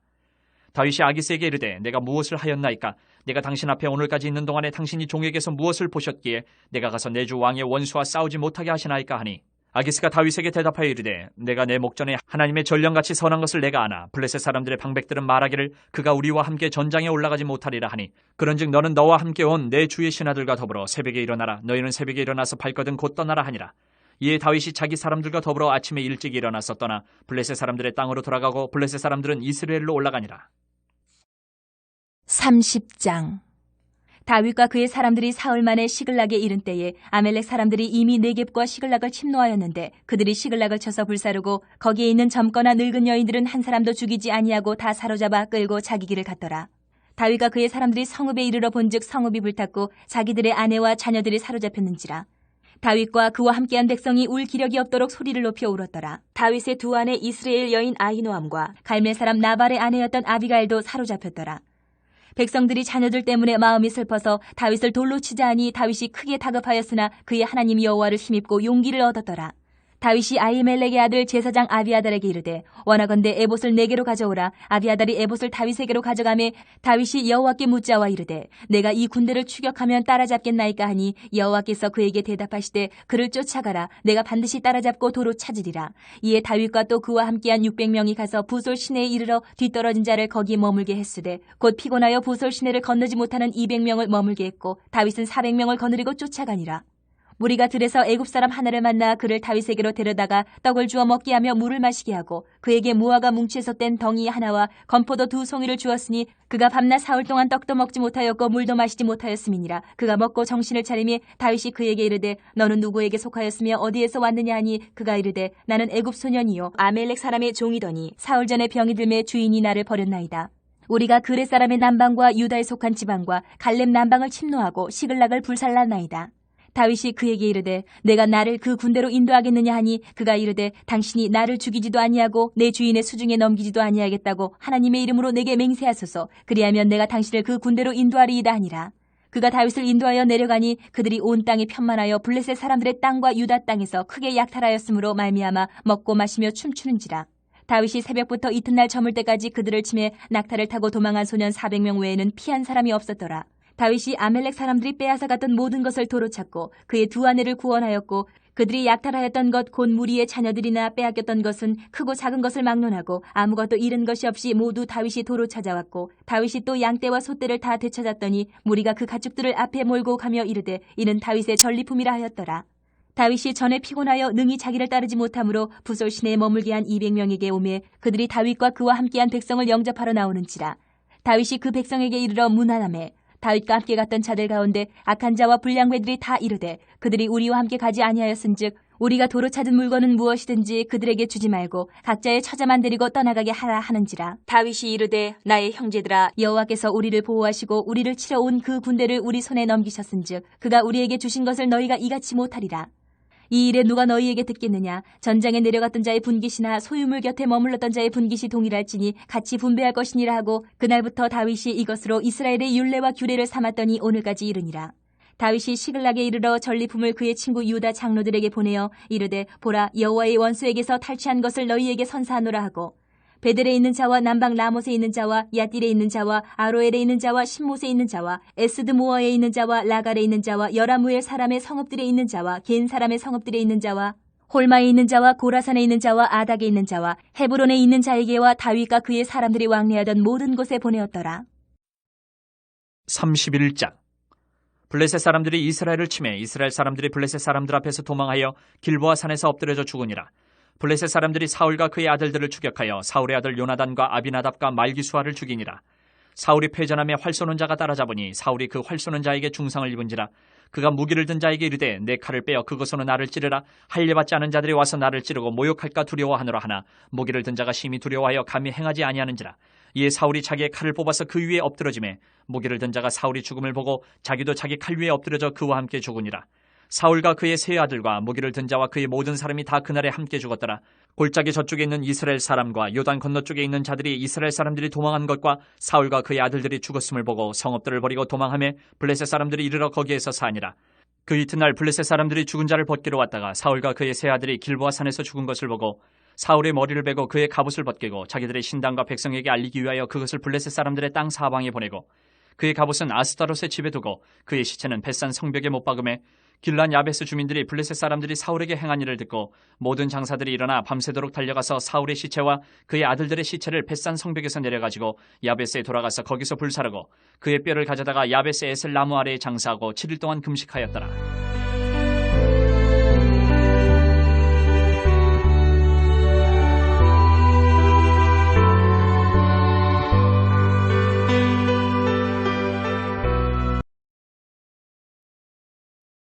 Speaker 2: 다윗이 아기스에게 이르되 내가 무엇을 하였나이까. 내가 당신 앞에 오늘까지 있는 동안에 당신이 종에게서 무엇을 보셨기에 내가 가서 내 주 왕의 원수와 싸우지 못하게 하시나이까 하니 아기스가 다윗에게 대답하여 이르되 내가 내 목전에 하나님의 전령같이 선한 것을 내가 아나 블레셋 사람들의 방백들은 말하기를 그가 우리와 함께 전장에 올라가지 못하리라 하니 그런즉 너는 너와 함께 온 내 주의 신하들과 더불어 새벽에 일어나라. 너희는 새벽에 일어나서 발거든 곧 떠나라 하니라. 이에 다윗이 자기 사람들과 더불어 아침에 일찍 일어나서 떠나 블레셋 사람들의 땅으로 돌아가고 블레셋 사람들은 이스라엘로 올라가니라.
Speaker 1: 30장. 다윗과 그의 사람들이 사흘만에 시글락에 이른 때에 아멜렉 사람들이 이미 네겝과 시글락을 침노하였는데 그들이 시글락을 쳐서 불사르고 거기에 있는 젊거나 늙은 여인들은 한 사람도 죽이지 아니하고 다 사로잡아 끌고 자기 길을 갔더라. 다윗과 그의 사람들이 성읍에 이르러 본즉 성읍이 불탔고 자기들의 아내와 자녀들이 사로잡혔는지라. 다윗과 그와 함께한 백성이 울 기력이 없도록 소리를 높여 울었더라. 다윗의 두 아내 이스라엘 여인 아히노암과 갈멜 사람 나발의 아내였던 아비가일도 사로잡혔더라. 백성들이 자녀들 때문에 마음이 슬퍼서 다윗을 돌로 치자 하니 다윗이 크게 다급하였으나 그의 하나님 여호와를 힘입고 용기를 얻었더라. 다윗이 아히멜렉의 아들 제사장 아비아달에게 이르되 원하건대 에봇을 내게로 가져오라. 아비아달이 에봇을 다윗에게로 가져가매 다윗이 여호와께 묻자와 이르되 내가 이 군대를 추격하면 따라잡겠나이까 하니 여호와께서 그에게 대답하시되 그를 쫓아가라. 내가 반드시 따라잡고 도로 찾으리라. 이에 다윗과 또 그와 함께한 600명이 가서 부솔 시내에 이르러 뒤떨어진 자를 거기 머물게 했으되 곧 피곤하여 부솔 시내를 건너지 못하는 200명을 머물게 했고 다윗은 400명을 거느리고 쫓아가니라. 무리가 들에서 애굽 사람 하나를 만나 그를 다윗에게로 데려다가 떡을 주어 먹게 하며 물을 마시게 하고 그에게 무화과 뭉치에서 뗀 덩이 하나와 건포도 2송이를 주었으니 그가 밤낮 사흘 동안 떡도 먹지 못하였고 물도 마시지 못하였음이니라. 그가 먹고 정신을 차리매 다윗이 그에게 이르되 너는 누구에게 속하였으며 어디에서 왔느냐 하니 그가 이르되 나는 애굽 소년이요 아멜렉 사람의 종이더니 사흘 전에 병이 들매 주인이 나를 버렸나이다. 우리가 그렛 사람의 남방과 유다에 속한 지방과 갈렙 남방을 침노하고 시글락을 불살랐나이다. 다윗이 그에게 이르되 내가 나를 그 군대로 인도하겠느냐 하니 그가 이르되 당신이 나를 죽이지도 아니하고 내 주인의 수중에 넘기지도 아니하겠다고 하나님의 이름으로 내게 맹세하소서. 그리하면 내가 당신을 그 군대로 인도하리이다 하니라. 그가 다윗을 인도하여 내려가니 그들이 온 땅에 편만하여 블레셋 사람들의 땅과 유다 땅에서 크게 약탈하였으므로 말미암아 먹고 마시며 춤추는지라. 다윗이 새벽부터 이튿날 저물 때까지 그들을 치매 낙타를 타고 도망한 소년 400명 외에는 피한 사람이 없었더라. 다윗이 아멜렉 사람들이 빼앗아 갔던 모든 것을 도로 찾고 그의 두 아내를 구원하였고 그들이 약탈하였던 것 곧 무리의 자녀들이나 빼앗겼던 것은 크고 작은 것을 막론하고 아무것도 잃은 것이 없이 모두 다윗이 도로 찾아왔고 다윗이 또 양떼와 소떼를 다 되찾았더니 무리가 그 가축들을 앞에 몰고 가며 이르되 이는 다윗의 전리품이라 하였더라. 다윗이 전에 피곤하여 능히 자기를 따르지 못하므로 부솔 시내에 머물게 한 200명에게 오매 그들이 다윗과 그와 함께한 백성을 영접하러 나오는지라. 다윗이 그 백성에게 이르러 문안하매 다윗과 함께 갔던 자들 가운데 악한 자와 불량배들이 다 이르되 그들이 우리와 함께 가지 아니하였은즉 우리가 도로 찾은 물건은 무엇이든지 그들에게 주지 말고 각자의 처자만 데리고 떠나가게 하라 하는지라. 다윗이 이르되 나의 형제들아 여호와께서 우리를 보호하시고 우리를 치러 온 그 군대를 우리 손에 넘기셨은즉 그가 우리에게 주신 것을 너희가 이같이 못하리라. 이 일에 누가 너희에게 듣겠느냐? 전장에 내려갔던 자의 분깃이나 소유물 곁에 머물렀던 자의 분깃이 동일할지니 같이 분배할 것이니라 하고 그날부터 다윗이 이것으로 이스라엘의 율례와 규례를 삼았더니 오늘까지 이르니라. 다윗이 시글락에 이르러 전리품을 그의 친구 유다 장로들에게 보내어 이르되 보라 여호와의 원수에게서 탈취한 것을 너희에게 선사하노라 하고 베델에 있는 자와 남방 라못에 있는 자와 야딜에 있는 자와 아로엘에 있는 자와 신못에 있는 자와 에스드모어에 있는 자와 라갈에 있는 자와 여라무엘 사람의 성읍들에 있는 자와 겐 사람의 성읍들에 있는 자와 홀마에 있는 자와 고라산에 있는 자와 아닥에 있는 자와 헤브론에 있는 자에게와 다윗과 그의 사람들이 왕래하던 모든 곳에 보내었더라.
Speaker 2: 31장 블레셋 사람들이 이스라엘을 치매 이스라엘 사람들이 블레셋 사람들 앞에서 도망하여 길보아 산에서 엎드려져 죽으니라. 블레셋 사람들이 사울과 그의 아들들을 추격하여 사울의 아들 요나단과 아비나답과 말기수아를 죽이니라. 사울이 패전함에 활 쏘는 자가 따라잡으니 사울이 그 활 쏘는 자에게 중상을 입은지라. 그가 무기를 든 자에게 이르되 내 칼을 빼어 그것으로 나를 찌르라. 할례받지 않은 자들이 와서 나를 찌르고 모욕할까 두려워하노라 하나 무기를 든 자가 심히 두려워하여 감히 행하지 아니하는지라. 이에 사울이 자기의 칼을 뽑아서 그 위에 엎드러지매 무기를 든 자가 사울이 죽음을 보고 자기도 자기 칼 위에 엎드려져 그와 함께 죽으니라. 사울과 그의 세 아들과 무기를 든 자와 그의 모든 사람이 다 그날에 함께 죽었더라. 골짜기 저쪽에 있는 이스라엘 사람과 요단 건너쪽에 있는 자들이 이스라엘 사람들이 도망한 것과 사울과 그의 아들들이 죽었음을 보고 성읍들을 버리고 도망하며 블레셋 사람들이 이르러 거기에서 사니라. 그 이튿날 블레셋 사람들이 죽은 자를 벗기러 왔다가 사울과 그의 세 아들이 길보아 산에서 죽은 것을 보고 사울의 머리를 베고 그의 갑옷을 벗기고 자기들의 신당과 백성에게 알리기 위하여 그것을 블레셋 사람들의 땅 사방에 보내고 그의 갑옷은 아스타롯의 집에 두고 그의 시체는 벳산 성벽에 못 박음에 길란 야베스 주민들이 블레셋 사람들이 사울에게 행한 일을 듣고 모든 장사들이 일어나 밤새도록 달려가서 사울의 시체와 그의 아들들의 시체를 벳산 성벽에서 내려가지고 야베스에 돌아가서 거기서 불사르고 그의 뼈를 가져다가 야베스 에셀 나무 아래에 장사하고 7일 동안 금식하였더라.